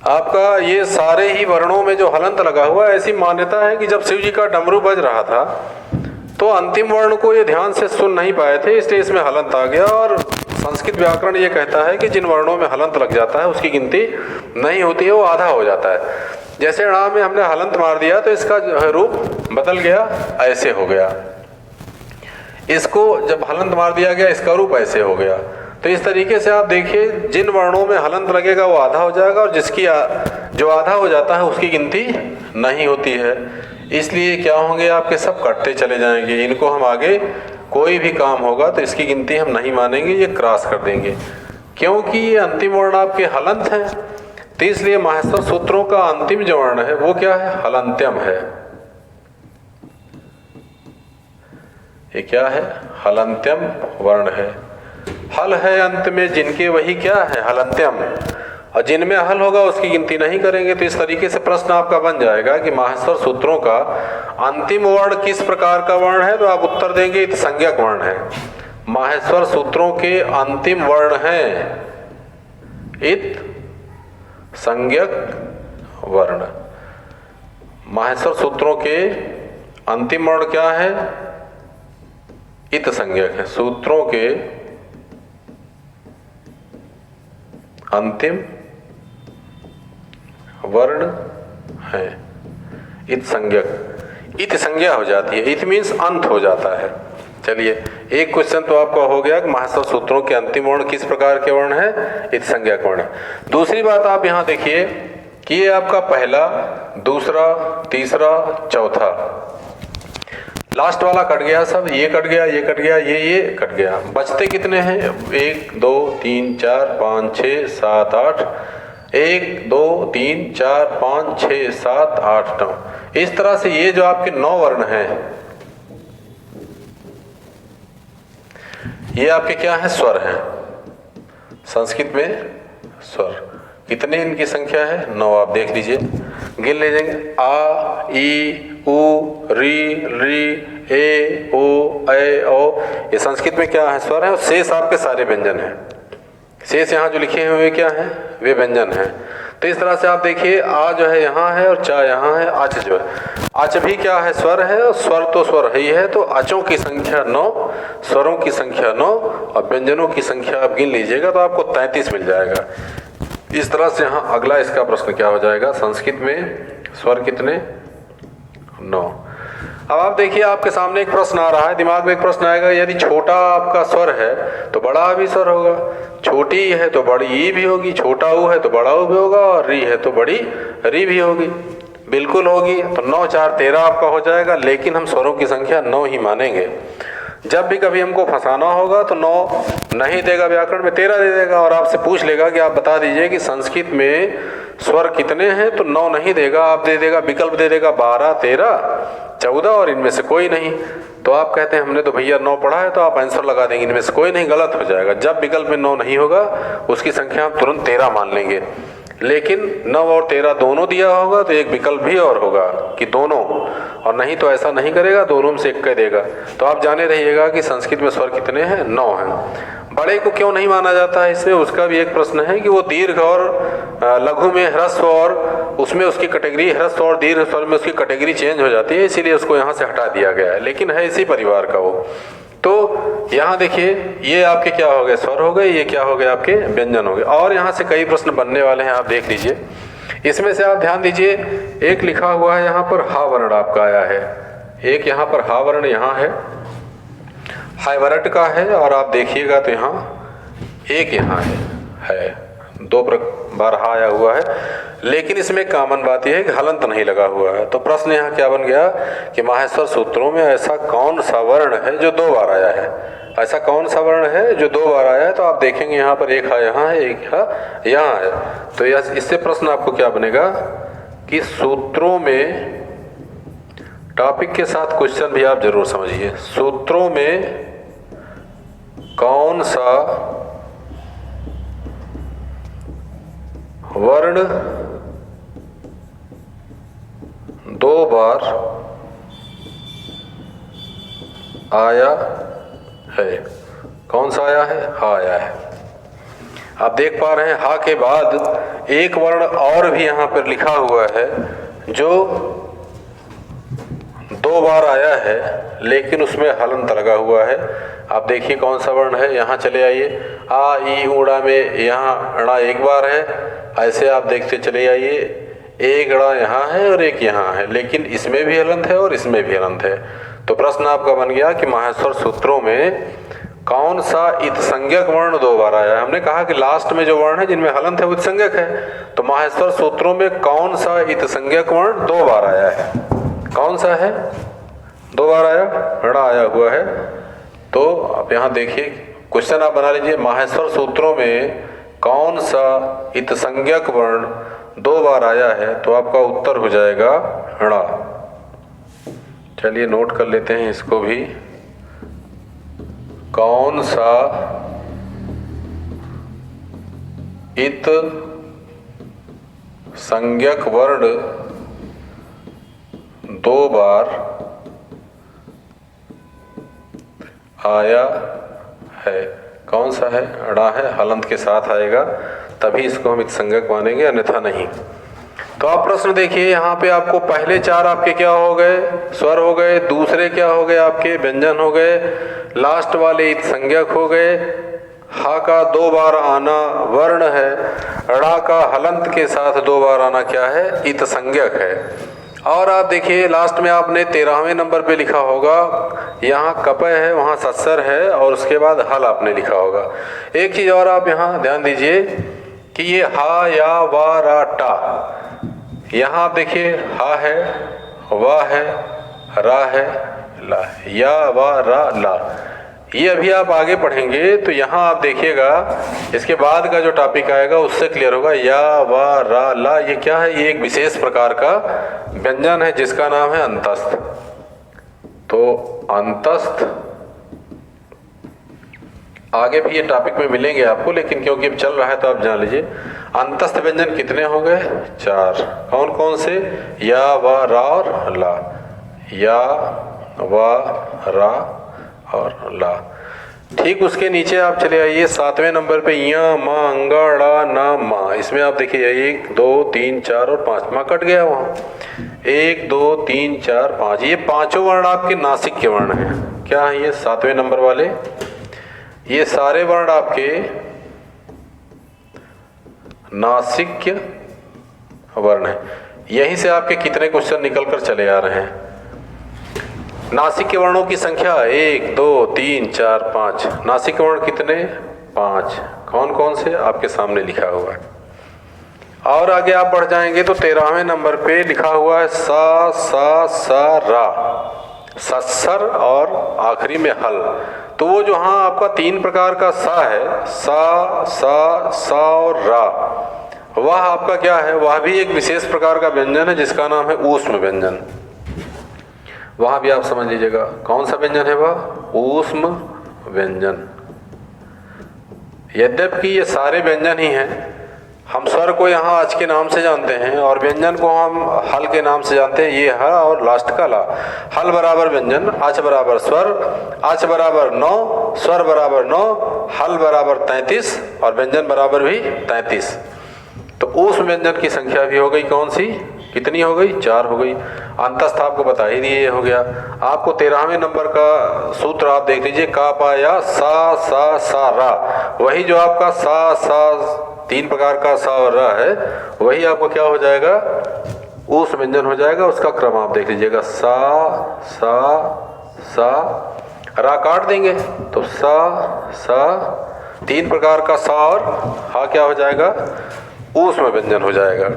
[SPEAKER 1] आपका ये सारे ही वर्णों में जो हलंत लगा हुआ है, ऐसी मान्यता है कि जब शिव जी का डमरू बज रहा था तो अंतिम वर्ण को ये ध्यान से सुन नहीं पाए थे, इसलिए इसमें हलंत आ गया। और संस्कृत व्याकरण ये कहता है कि जिन वर्णों में हलंत लग जाता है उसकी गिनती नहीं होती है, वो आधा हो जाता है। जैसे ण में हमने हलंत मार दिया तो इसका रूप बदल गया, ऐसे हो गया। इसको जब हलंत मार दिया गया, इसका रूप ऐसे हो गया। तो इस तरीके से आप देखिए, जिन वर्णों में हलंत लगेगा वो आधा हो जाएगा, और जिसकी जो आधा हो जाता है उसकी गिनती नहीं होती है। इसलिए क्या होंगे, आपके सब कटते चले जाएंगे। इनको हम आगे कोई भी काम होगा तो इसकी गिनती हम नहीं मानेंगे, ये क्रॉस कर देंगे, क्योंकि ये अंतिम वर्ण आपके हलंत है। तो इसलिए माहेश्वर सूत्रों का अंतिम जो वर्ण है वो क्या है? हलंत्यम है। ये क्या है? हलंत्यम वर्ण है। हल है अंत में जिनके, वही क्या है? हलंत्यम। और जिनमें हल होगा उसकी गिनती नहीं करेंगे। तो इस तरीके से प्रश्न आपका बन जाएगा कि माहेश्वर सूत्रों का अंतिम वर्ण किस प्रकार का वर्ण है, तो आप उत्तर देंगे इत संज्ञक वर्ण है। माहेश्वर सूत्रों के अंतिम वर्ण हैं इत संज्ञक वर्ण। माहेश्वर सूत्रों के अंतिम वर्ण क्या है? इत संज्ञक है। सूत्रों के अंतिम वर्ण है इत संज्ञक। इत संज्ञा हो जाती है, इत मीन्स अंत हो जाता है। चलिए, एक क्वेश्चन तो आपका हो गया कि माहेश्वर सूत्रों के अंतिम वर्ण किस प्रकार के वर्ण है? इत संज्ञक वर्ण। दूसरी बात आप यहां देखिए कि ये आपका पहला, दूसरा, तीसरा, चौथा, लास्ट वाला कट गया, सब ये कट गया, ये कट गया, ये कट गया। बचते कितने हैं? 1 2 3 4 5 6 7 8। 1 2 3 4 5 6 7 8 9। इस तरह से ये जो आपके 9 वर्ण हैं, ये आपके क्या है? स्वर हैं। संस्कृत में स्वर कितने इनकी संख्या है? 9। आप देख लीजिए, गिन लीजिए। आ, ई, उ, री, री, ए, ओ, ए, ओ, ये संस्कृत में क्या है? स्वर है। और शेष आपके सारे व्यंजन हैं। शेष यहाँ जो लिखे हुए क्या हैं? वे व्यंजन हैं। तो इस तरह से आप देखिए, आ जो है यहाँ है और चा यहाँ है, अच जो है, अच भी क्या है? स्वर है। और स्वर तो स्वर ही है। तो अचों की संख्या 9, स्वरों की संख्या 9 और व्यंजनों की संख्या आप गिन लीजिएगा तो आपको 33 मिल जाएगा। इस तरह से यहाँ अगला इसका प्रश्न क्या हो जाएगा? संस्कृत में स्वर कितने? 9। अब आप देखिए, आपके सामने एक प्रश्न आ रहा है, दिमाग में एक प्रश्न आएगा, यदि छोटा आपका स्वर है तो बड़ा भी स्वर होगा, छोटी है तो बड़ी ई भी होगी, छोटा ऊ है तो बड़ा ऊ भी होगा, और री है तो बड़ी री भी होगी। बिल्कुल होगी। तो 9 4 13 आपका हो जाएगा। लेकिन हम स्वरों की संख्या 9 ही मानेंगे। जब भी कभी हमको फंसाना होगा तो 9 नहीं देगा, व्याकरण में 13 दे देगा और आपसे पूछ लेगा कि आप बता दीजिए कि संस्कृत में स्वर कितने हैं, तो 9 नहीं देगा, आप दे देगा, विकल्प दे देगा 12 13 14 और इनमें से कोई नहीं। तो आप कहते हैं हमने तो भैया 9 पढ़ा है, तो आप आंसर लगा देंगे इनमें से कोई नहीं, गलत हो जाएगा। जब विकल्प में 9 नहीं होगा उसकी संख्या हम तुरंत 13 मान लेंगे। लेकिन 9 और 13 दोनों दिया होगा तो एक विकल्प भी और होगा कि दोनों, और नहीं तो ऐसा नहीं करेगा, दोनों में से एक कह देगा। तो आप जाने रहिएगा कि संस्कृत में स्वर कितने हैं? 9 हैं। बड़े को क्यों नहीं माना जाता है इसमें, उसका भी एक प्रश्न है कि वो दीर्घ और लघु में ह्रस्व, और उसमें उसकी कैटेगरी ह्रस्व और दीर्घ स्वर में उसकी कैटेगरी चेंज हो जाती है, इसीलिए उसको यहाँ से हटा दिया गया है। लेकिन है इसी परिवार का वो। तो यहाँ देखिए, ये आपके क्या हो गए? स्वर हो गए। ये क्या हो गए? आपके व्यंजन हो गए। और यहाँ से कई प्रश्न बनने वाले हैं, आप देख लीजिए। इसमें से आप ध्यान दीजिए, एक लिखा हुआ है यहाँ पर हा वर्ण आपका आया है, एक यहाँ पर हा वर्ण यहाँ है, हाइवरट का है, और आप देखिएगा तो यहाँ एक यहाँ है 2 बार हा आया हुआ है। लेकिन इसमें कॉमन बात यह है कि हलंत नहीं लगा हुआ है। तो प्रश्न यहाँ क्या बन गया कि माहेश्वर सूत्रों में ऐसा कौन सा वर्ण है जो 2 बार आया है? ऐसा कौन सा वर्ण है जो 2 बार आया है? तो आप देखेंगे यहाँ पर एक हा यहाँ है, एक हा यहाँ है। तो इससे प्रश्न आपको क्या बनेगा कि सूत्रों में, टॉपिक के साथ क्वेश्चन भी आप जरूर समझिए, सूत्रों में कौन सा वर्ण 2 बार आया है? कौन सा आया है? हा आया है। आप देख पा रहे हैं हा के बाद एक वर्ण और भी यहाँ पर लिखा हुआ है जो 2 बार आया है, लेकिन उसमें हलंत लगा हुआ है। आप देखिए कौन सा वर्ण है, यहाँ चले आइए। आ ई ऊड़ा में यहाँ अड़ा 1 बार है, ऐसे आप देखते चले आइए, एक अड़ा यहाँ है और एक यहाँ है, लेकिन इसमें भी हलंत है और इसमें भी हलंत है। तो प्रश्न आपका बन गया कि माहेश्वर सूत्रों में कौन सा इत संज्ञक वर्ण 2 बार आया है? हमने कहा कि लास्ट में जो वर्ण है जिनमें हलंत है वो इत संज्ञक है। तो माहेश्वर सूत्रों में कौन सा इत संज्ञक वर्ण 2 बार आया है? कौन सा है? 2 बार आया, अड़ा आया हुआ है। तो आप यहाँ देखिए, क्वेश्चन आप बना लीजिए, माहेश्वर सूत्रों में कौन सा इत संज्ञक वर्ण 2 बार आया है? तो आपका उत्तर हो जाएगा णा। चलिए नोट कर लेते हैं इसको भी। कौन सा इत संज्ञक वर्ण 2 बार आया है। कौन सा है? अड़ा है, हलंत के साथ आएगा, तभी इसको हम इत्संज्ञक मानेंगे, अन्यथा नहीं। तो आप प्रश्न देखिए, यहाँ पे आपको पहले 4 आपके क्या हो गए? स्वर हो गए। दूसरे क्या हो गए? आपके व्यंजन हो गए। लास्ट वाले इत्संज्ञक हो गए। हा का 2 बार आना वर्ण है। अड़ा का हलंत के साथ 2 बार आना क्या है? इत्संज्ञक है। और आप देखिए लास्ट में आपने 13वें नंबर पे लिखा होगा, यहाँ कपय है, वहाँ सत्सर है, और उसके बाद हल आपने लिखा होगा। एक चीज़ और आप यहाँ ध्यान दीजिए कि ये हा, या, वा, रा, टा, यहाँ आप देखिए हा है, वा है, रा है, ला, या, वा, रा, ला। ये अभी आप आगे पढ़ेंगे तो यहाँ आप देखिएगा, इसके बाद का जो टॉपिक आएगा उससे क्लियर होगा। या, वा, रा, ला, ये क्या है? ये एक विशेष प्रकार का व्यंजन है जिसका नाम है अंतस्थ। तो अंतस्थ आगे भी ये टॉपिक में मिलेंगे आपको, लेकिन क्योंकि अब चल रहा है तो आप जान लीजिए। अंतस्थ व्यंजन कितने हो गए? 4। कौन कौन से? या, वा, रा और ला। या, वा, रा और ला। ठीक उसके नीचे आप चले आइए 7वें नंबर पे, या, मा, अंगा, ड़ा, ना, मा। इसमें आप देखिए 1 2 3 4 और 5, मा कट गया वहाँ। 1 2 3 4 5, ये पांचों वर्ण आपके नासिक के वर्ण हैं। क्या है ये? 7वें नंबर वाले। ये सारे वर्ण आपके नासिक्य वर्ण है। यहीं से आपके कितने क्वेश्चन निकल कर चले आ रहे हैं? नासिक्य वर्णों की संख्या 1 2 3 4 5। नासिक्य वर्ण कितने? 5। कौन कौन से? आपके सामने लिखा हुआ है। और आगे आप बढ़ जाएंगे तो 13वें नंबर पे लिखा हुआ है सा, सा, सा, रा, सत्सर और आखिरी में हल। तो वो जो हाँ आपका 3 प्रकार का सा है, सा, सा, सा और रा, वह आपका क्या है? वह भी एक विशेष प्रकार का व्यंजन है जिसका नाम है ऊष्म व्यंजन। वहां भी आप समझ लीजिएगा कौन सा व्यंजन है वह? ऊष्म व्यंजन। यद्यपि ये सारे व्यंजन ही हैं, हम स्वर को यहाँ अच के नाम से जानते हैं और व्यंजन को हम हल के नाम से जानते हैं। ये ह और लास्ट का ला। हल बराबर व्यंजन, अच बराबर स्वर, अच बराबर 9, स्वर बराबर 9, हल बराबर 33 और व्यंजन बराबर भी 33। तो उस व्यंजन की संख्या भी हो गई कौन सी? कितनी हो गई? 4 हो गई। अंतस्थ आपको बता ही दिए हो गया। आपको 13वें नंबर का सूत्र आप देख लीजिए, का पाया सा, सा, सा, रा। वही जो आपका सा, सा 3 प्रकार का सा और रा है, वही आपको क्या हो जाएगा? उस व्यंजन हो जाएगा। उसका क्रम आप देख लीजिएगा, सा, सा, सा, रा काट देंगे तो सा, सा, 3 प्रकार का सा और हा क्या हो जाएगा? ऊष्म व्यंजन हो जाएगा।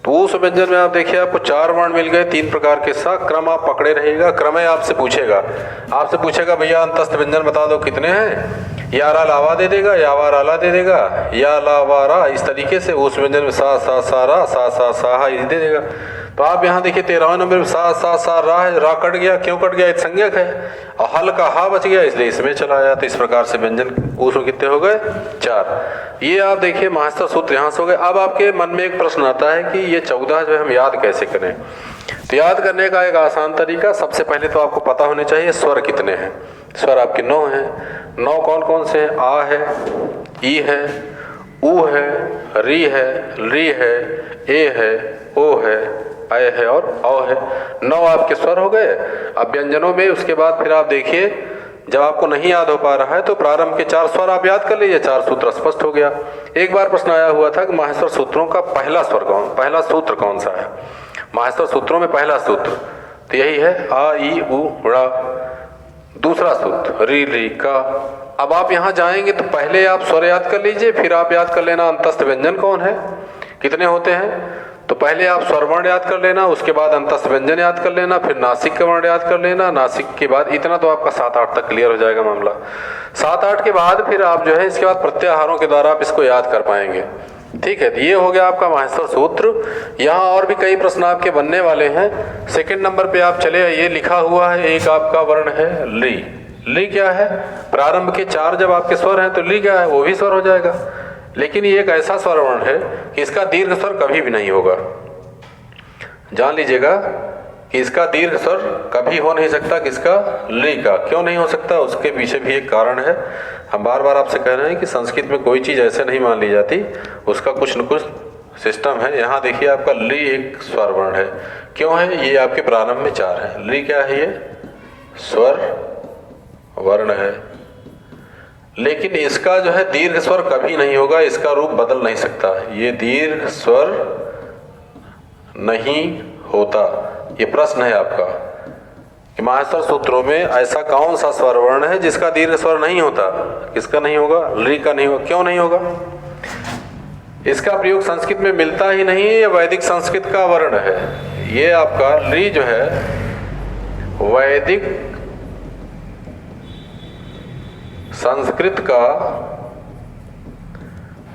[SPEAKER 1] तो उस व्यंजन में आप देखिए आपको 4 वर्ण मिल गए, 3 प्रकार के सा। क्रम आप पकड़े रहिएगा। क्रमय आपसे पूछेगा भैया अंतस्थ व्यंजन बता दो कितने हैं? या रा लावा दे देगा, या वा राला दे देगा, या ला वा रा, इस तरीके से उस व्यंजन में सा, सा, सा, रा, सा, सा, सा, हा दे देगा। तो आप यहाँ देखिए 13वें नंबर में सा, सा, सा, रा है। रा कट गया, क्यों कट गया? इत्संज्ञक है। और हल का हा बच गया, इसलिए इसमें चला आया। तो इस प्रकार से व्यंजन उसमें कितने हो गए? 4। ये आप देखिए महास्तर सूत्र यहाँ से हो गए। अब आपके मन में एक प्रश्न आता है कि ये 14 जो है हम याद कैसे करें? तो याद करने का एक आसान तरीका, सबसे पहले तो आपको पता होने चाहिए स्वर कितने हैं। स्वर आपके 9 हैं। 9 कौन कौन से हैं? आ है, ई है, ऊ है, री है, ली है, ए है, ओ है, अय है और औ है। 9 आपके स्वर हो गए। अब व्यंजनों में उसके बाद फिर आप देखिए, जब आपको नहीं याद हो पा रहा है तो प्रारंभ के 4 स्वर आप याद कर लीजिए, 4 सूत्र स्पष्ट हो गया। एक बार प्रश्न आया हुआ था कि माहेश्वर सूत्रों का पहला सूत्र कौन सा है? माहेश्वर सूत्रों में पहला सूत्र तो यही है, आ, ई, उ, ड़ा। दूसरा सूत्र री, ली, का। अब आप यहाँ जाएंगे तो पहले आप स्वर याद कर लीजिए, फिर आप याद कर लेना अंतस्थ व्यंजन कौन है, कितने होते हैं। तो पहले आप स्वर वर्ण याद कर लेना, उसके बाद अंतस्थ व्यंजन याद कर लेना, फिर नासिक का वर्ण याद कर लेना। नासिक के बाद इतना तो आपका 7-8 तक क्लियर हो जाएगा मामला। 7-8 के बाद फिर आप जो है इसके बाद प्रत्याहारों के द्वारा आप इसको याद कर पाएंगे। ठीक है, तो ये हो गया आपका माहेश्वर सूत्र। यहाँ और भी कई प्रश्न आपके बनने वाले हैं। सेकंड नंबर पे आप चले, ये लिखा हुआ है एक आपका वर्ण है ली। ली क्या है? प्रारंभ के 4 जब आपके स्वर हैं तो ली क्या है? वो भी स्वर हो जाएगा। लेकिन ये एक ऐसा स्वर वर्ण है कि इसका दीर्घ स्वर कभी भी नहीं होगा। जान लीजिएगा कि इसका दीर्घ स्वर कभी हो नहीं सकता। किसका? ली का। क्यों नहीं हो सकता? उसके पीछे भी एक कारण है। हम बार बार आपसे कह रहे हैं कि संस्कृत में कोई चीज़ ऐसे नहीं मान ली जाती, उसका कुछ न कुछ सिस्टम है। यहाँ देखिए आपका ली एक स्वर वर्ण है। क्यों है? ये आपके प्रारंभ में 4 है। ली क्या है? ये स्वर वर्ण है। लेकिन इसका जो है दीर्घ स्वर कभी नहीं होगा, इसका रूप बदल नहीं सकता। ये दीर्घ स्वर नहीं होता। ये प्रश्न है आपका कि माहेश्वर सूत्रों में ऐसा कौन सा स्वर वर्ण है जिसका दीर्घ स्वर नहीं होता? किसका नहीं होगा? ली का नहीं होगा। क्यों नहीं होगा? इसका प्रयोग संस्कृत में मिलता ही नहीं है। ये वैदिक संस्कृत का वर्ण है। ये आपका ली जो है वैदिक संस्कृत का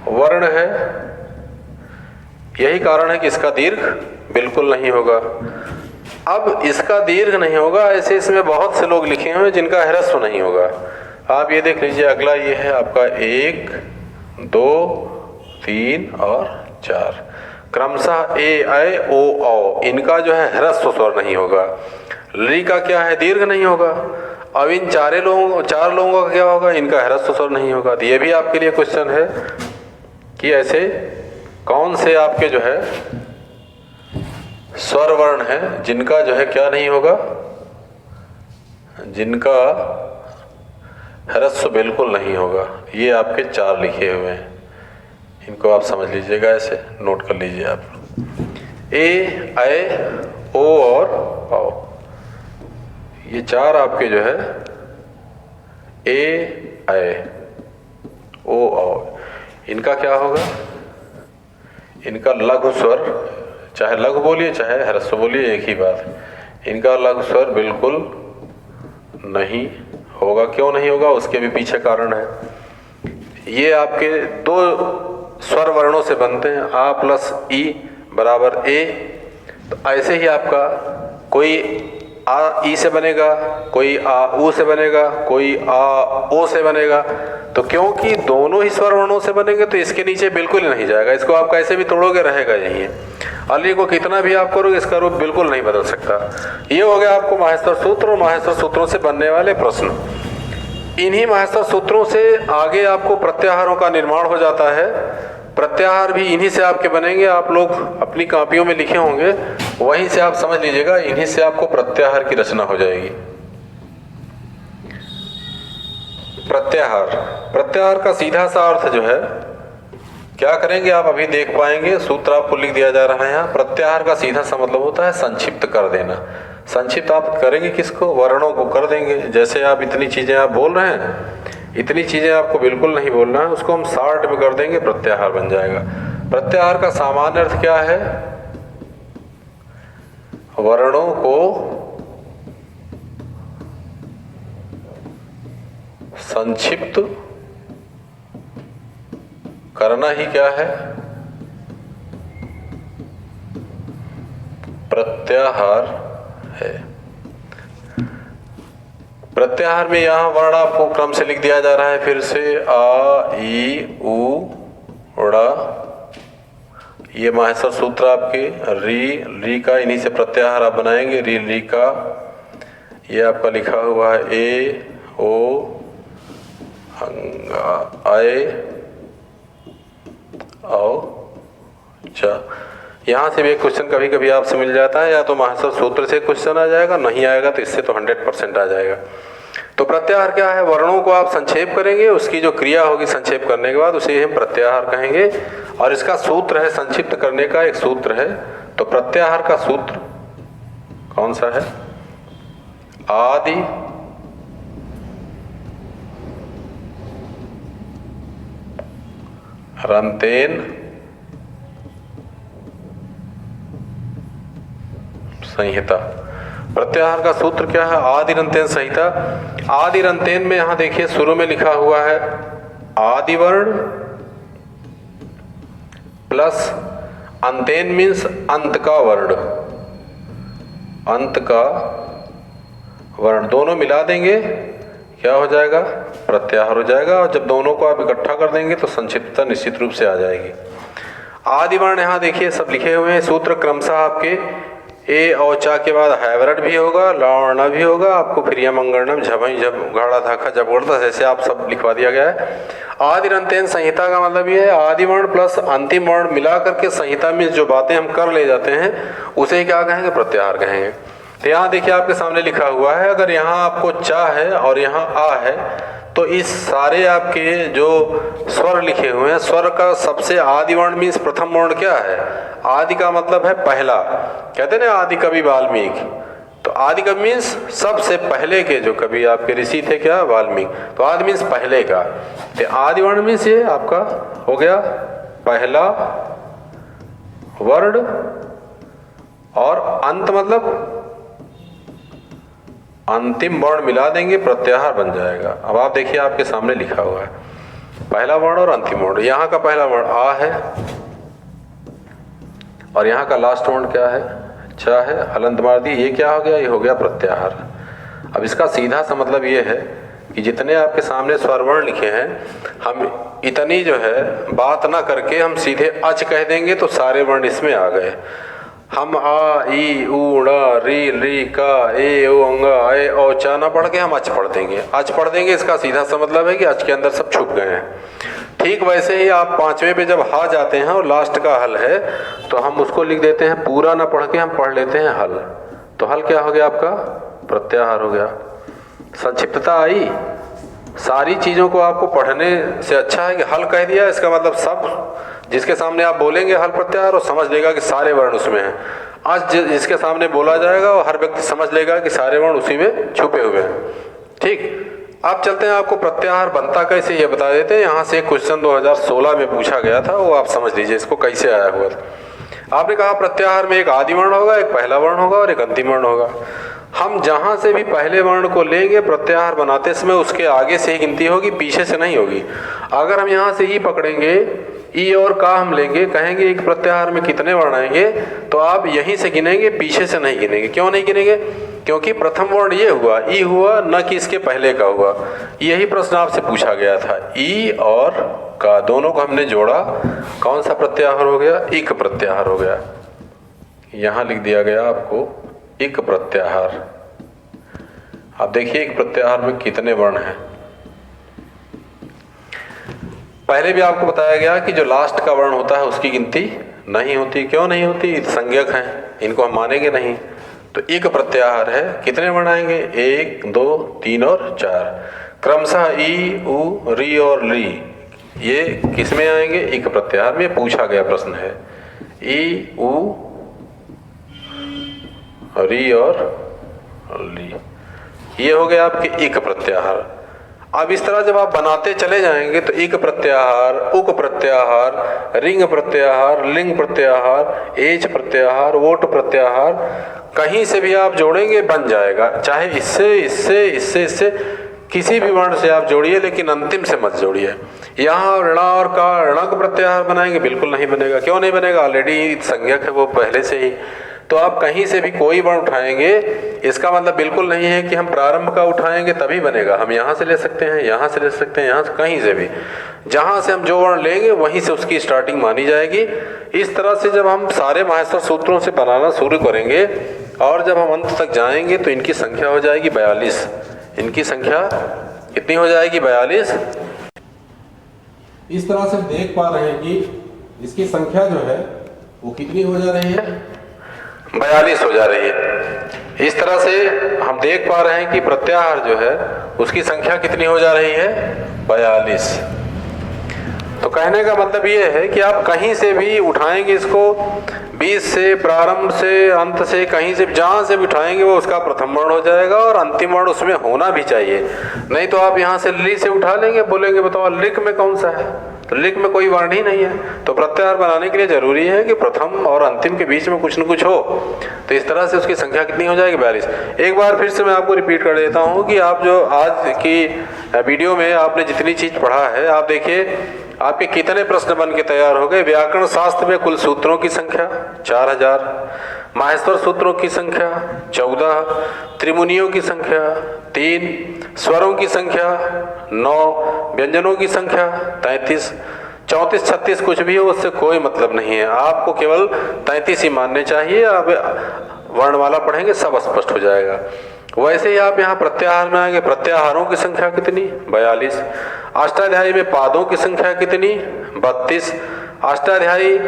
[SPEAKER 1] वर्ण है। यही कारण है कि इसका दीर्घ बिल्कुल नहीं होगा। अब इसका दीर्घ नहीं होगा, ऐसे इसमें बहुत से लोग लिखे हुए हैं जिनका ह्रस्व नहीं होगा। आप ये देख लीजिए, अगला ये है आपका 1, 2, 3 और 4। क्रमशः ए, ऐ, ओ, औ इनका जो है ह्रस्व स्वर नहीं होगा। ली का क्या है? दीर्घ नहीं होगा। अब इन 4 लोगों का क्या होगा? इनका ह्रस्व स्वर नहीं होगा। तो ये भी आपके लिए क्वेश्चन है कि ऐसे कौन से आपके जो है स्वर वर्ण है जिनका जो है क्या नहीं होगा? जिनका ह्रस्व बिल्कुल नहीं होगा। ये आपके 4 लिखे हुए हैं, इनको आप समझ लीजिएगा, ऐसे नोट कर लीजिए आप। ए, ऐ, ओ और औ, ये 4 आपके जो है ए, ऐ, ओ, औ, इनका क्या होगा? इनका लघु स्वर, चाहे लघु बोलिए चाहे ह्रस्व बोलिए, एक ही बात। इनका लघु स्वर बिल्कुल नहीं होगा। क्यों नहीं होगा? उसके भी पीछे कारण है। ये आपके 2 स्वर वर्णों से बनते हैं, आ प्लस ई बराबर ए। तो ऐसे ही आपका कोई आ ई से बनेगा, कोई आ ऊ से बनेगा, कोई आ ओ से बनेगा। तो क्योंकि दोनों ही स्वर वर्णों से बनेंगे तो इसके नीचे बिल्कुल ही नहीं जाएगा। इसको आप कैसे भी तोड़ोगे रहेगा यही है। अली को कितना भी आप करोगे इसका रूप बिल्कुल नहीं बदल सकता। ये हो गया आपको माहेश्वर सूत्र और माहेश्वर सूत्रों से बनने वाले प्रश्न। इन्हीं माहेश्वर सूत्रों से आगे आपको प्रत्याहारों का निर्माण हो जाता है। प्रत्याहार भी इन्हीं से आपके बनेंगे। आप लोग अपनी कॉपियों में लिखे होंगे, वहीं से आप समझ लीजिएगा, इन्हीं से आपको प्रत्याहार की रचना हो जाएगी। प्रत्याहार का सीधा सा अर्थ जो है, क्या करेंगे आप अभी देख पाएंगे। सूत्र आपको लिख दिया जा रहा है यहाँ। प्रत्याहार का सीधा सा मतलब होता है संक्षिप्त कर देना। संक्षिप्त आप करेंगे किसको? वर्णों को कर देंगे। जैसे आप इतनी चीजें आप बोल रहे हैं, इतनी चीजें आपको बिल्कुल नहीं बोलना है, उसको हम शॉर्ट में कर देंगे, प्रत्याहार बन जाएगा। प्रत्याहार का सामान्य अर्थ क्या है? वर्णों को संक्षिप्त करना ही क्या है? प्रत्याहार है। प्रत्याहार में यहां वर्ण आपको क्रम से लिख दिया जा रहा है। फिर से आ, ई, उ, ड़ा, ये माहेश्वर सूत्र आपके। री का इन्हीं से प्रत्याहार आप बनाएंगे। री का ये आपका लिखा हुआ है ए, ओ, आए, आओ, चा। यहाँ से भी एक क्वेश्चन कभी कभी आपसे मिल जाता है, या तो माहेश्वर सूत्र से क्वेश्चन आ जाएगा, नहीं आएगा तो इससे तो 100% आ जाएगा। तो प्रत्याहार क्या है? वर्णों को आप संक्षेप करेंगे, उसकी जो क्रिया होगी संक्षेप करने के बाद उसे हम प्रत्याहार कहेंगे। और इसका सूत्र है, संक्षिप्त करने का एक सूत्र है। तो प्रत्याहार का सूत्र कौन सा है? आदि रंतेन संहिता। प्रत्याहार का सूत्र क्या है? आदिरंतेन संहिता। आदिरंतेन में यहां देखिए शुरू में लिखा हुआ है आदिवर्ण प्लस अंतेन मीन्स अंत का वर्ण। अंत का वर्ण दोनों मिला देंगे, क्या हो जाएगा, प्रत्याहार हो जाएगा। और जब दोनों को आप इकट्ठा कर देंगे तो संक्षिप्तता निश्चित रूप से आ जाएगी। आदि वर्ण यहाँ देखिए सब लिखे हुए हैं। सूत्र क्रमशः आपके ए और चा के बाद हैवरट भी होगा, लावण्य भी होगा, आपको प्रियम अंगणम झभई झब घाड़ा धाका जबरदस्त ऐसे आप सब लिखवा दिया गया है। आदि अंत्यन संहिता का मतलब ये है आदि वर्ण प्लस अंतिम वर्ण मिला करके संहिता में जो बातें हम कर ले जाते हैं उसे क्या कहेंगे, प्रत्याहार कहेंगे। तो यहाँ देखिए आपके सामने लिखा हुआ है, अगर यहाँ आपको चा है और यहाँ आ है तो इस सारे आपके जो स्वर लिखे हुए हैं, स्वर का सबसे आदि वर्ण मीन्स प्रथम वर्ण क्या है, आदि का मतलब है पहला। कहते हैं ना आदि कवि वाल्मीकि, तो आदि कवि मीन्स सबसे पहले के जो कवि आपके ऋषि थे क्या, वाल्मीकि। तो आदि मीन्स पहले का, तो आदि वर्ण मीन्स ये आपका हो गया पहला वर्ण, और अंत मतलब अंतिम वर्ण मिला देंगे प्रत्याहार बन जाएगा। अब आप देखिए आपके सामने लिखा हुआ है पहला वर्ण और अंतिम वर्ण। यहाँ का पहला वर्ण आ है और यहाँ का लास्ट वर्ण क्या है, च है, हलंत मार दी, ये क्या हो गया, ये हो गया प्रत्याहार। अब इसका सीधा सा मतलब ये है कि जितने आपके सामने स्वर वर्ण लिखे हैं, हम इतनी जो है बात ना करके हम सीधे अच कह देंगे तो सारे वर्ण इसमें आ गए। हम आ ई उ ण री ली का ए ओ अंगा ए ओ चा ना पढ़ के हम अच पढ़ देंगे। अच पढ़ देंगे इसका सीधा सा मतलब है कि अच के अंदर सब छुप गए हैं। ठीक वैसे ही आप पांचवें पे जब हा जाते हैं और लास्ट का हल है तो हम उसको लिख देते हैं, पूरा ना पढ़ के हम पढ़ लेते हैं हल। तो हल क्या हो गया आपका, प्रत्याहार हो गया। संक्षिप्तता आई। सारी चीज़ों को आपको पढ़ने से अच्छा है कि हल कह दिया, इसका मतलब सब जिसके सामने आप बोलेंगे हल प्रत्याहार और समझ लेगा कि सारे वर्ण उसमें हैं। आज जिसके सामने बोला जाएगा और हर व्यक्ति समझ लेगा कि सारे वर्ण उसी में छुपे हुए हैं। ठीक, आप चलते हैं, आपको प्रत्याहार बनता कैसे ये बता देते हैं। यहाँ से एक क्वेश्चन 2016 में पूछा गया था, वो आप समझ लीजिए इसको कैसे आया हुआ था। आपने कहा प्रत्याहार में एक आदि वर्ण होगा, एक पहला वर्ण होगा और एक अंतिम वर्ण होगा। हम जहाँ से भी पहले वर्ण को लेंगे प्रत्याहार बनाते समय उसके आगे से ही गिनती होगी, पीछे से नहीं होगी। अगर हम यहाँ से ई पकड़ेंगे, ई और का हम लेंगे, कहेंगे एक प्रत्याहार में कितने वर्ण आएंगे, तो आप यहीं से गिनेंगे, पीछे से नहीं गिनेंगे। क्यों नहीं गिनेंगे, क्योंकि प्रथम वर्ण ये हुआ, ई हुआ, न कि इसके पहले का हुआ। यही प्रश्न आपसे पूछा गया था। ई और का दोनों को हमने जोड़ा, कौन सा प्रत्याहार हो गया, इक प्रत्याहार हो गया। यहाँ लिख दिया गया आपको इक प्रत्याहार। आप देखिए एक प्रत्याहार में कितने वर्ण हैं। पहले भी आपको बताया गया कि जो लास्ट का वर्ण होता है उसकी गिनती नहीं होती। क्यों नहीं होती, संज्ञक हैं, इनको हम मानेंगे नहीं। तो एक प्रत्याहार है, कितने वर्ण आएंगे, 1 2 3 और 4। क्रमशः ई उ री और ली ये किस में आएंगे, एक प्रत्याहार में। पूछा गया प्रश्न है ई उ री और ली, ये हो गया आपके एक प्रत्याहार। अब इस तरह जब आप बनाते चले जाएंगे तो एक प्रत्याहार, उक प्रत्याहार, रिंग प्रत्याहार, लिंग प्रत्याहार, एच प्रत्याहार, वोट प्रत्याहार, कहीं से भी आप जोड़ेंगे बन जाएगा। चाहे इससे इससे इससे इससे किसी भी वर्ण से आप जोड़िए, लेकिन अंतिम से मत जोड़िए। यहाँ ऋणा और का ऋणक प्रत्याहार बनाएंगे, बिल्कुल नहीं बनेगा। क्यों नहीं बनेगा, ऑलरेडी संज्ञक है वो पहले से ही। तो आप कहीं से भी कोई वर्ण उठाएंगे, इसका मतलब बिल्कुल नहीं है कि हम प्रारंभ का उठाएंगे तभी बनेगा। हम यहाँ से ले सकते हैं, यहाँ से ले सकते हैं, यहाँ से, कहीं से भी, जहाँ से हम जो वर्ण लेंगे वहीं से उसकी स्टार्टिंग मानी जाएगी। इस तरह से जब हम सारे माहेश्वर सूत्रों से बनाना शुरू करेंगे और जब हम अंत तक जाएंगे तो इनकी संख्या हो जाएगी 42। इनकी संख्या कितनी हो जाएगी, 42। इस तरह से देख पा रहे हैं कि इसकी संख्या जो है वो कितनी हो जा रही है, 42 हो जा रही है। इस तरह से हम देख पा रहे हैं कि प्रत्याहार जो है उसकी संख्या कितनी हो जा रही है, 42। तो कहने का मतलब ये है कि आप कहीं से भी उठाएंगे इसको, 20 से, प्रारंभ से, अंत से, कहीं से जहाँ से भी उठाएंगे वो उसका प्रथम वर्ण हो जाएगा और अंतिम वर्ण उसमें होना भी चाहिए। नहीं तो आप यहाँ से ली से उठा लेंगे, बोलेंगे बताओ लिक में कौन सा है, तो लिक में कोई वर्ण ही नहीं है। तो प्रत्याहार बनाने के लिए जरूरी है कि प्रथम और अंतिम के बीच में कुछ न कुछ हो। तो इस तरह से उसकी संख्या कितनी हो जाएगी, 42। एक बार फिर से मैं आपको रिपीट कर देता हूँ कि आप जो आज की वीडियो में आपने जितनी चीज पढ़ा है, आप देखिए आपके कितने प्रश्न बन के तैयार हो गए। व्याकरण शास्त्र में कुल सूत्रों की संख्या 4000, माहेश्वर सूत्रों की संख्या 14, त्रिमुनियों की संख्या 3, स्वरों की संख्या 9, व्यंजनों की संख्या 33, 34, 36 कुछ भी हो उससे कोई मतलब नहीं है, आपको केवल 33 ही मानने चाहिए। आप वर्णमाला पढ़ेंगे सब स्पष्ट हो जाएगा। वैसे ही आप यहाँ प्रत्याहार में आएंगे, प्रत्याहारों की संख्या कितनी? 42। अष्टाध्यायी में पादों की संख्या कितनी? 32। अष्टाध्यायी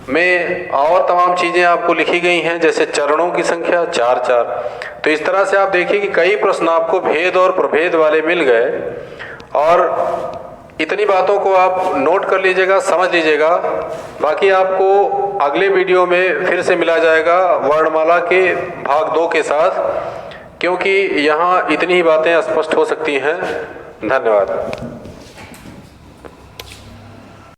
[SPEAKER 1] में और तमाम चीज़ें आपको लिखी गई हैं, जैसे चरणों की संख्या 4। तो इस तरह से आप देखिए कि कई प्रश्न आपको भेद और प्रभेद वाले मिल गए, और इतनी बातों को आप नोट कर लीजिएगा, समझ लीजिएगा। बाकी आपको अगले वीडियो में फिर से मिला जाएगा वर्णमाला के भाग 2 के साथ, क्योंकि यहाँ इतनी ही बातें स्पष्ट हो सकती हैं। धन्यवाद।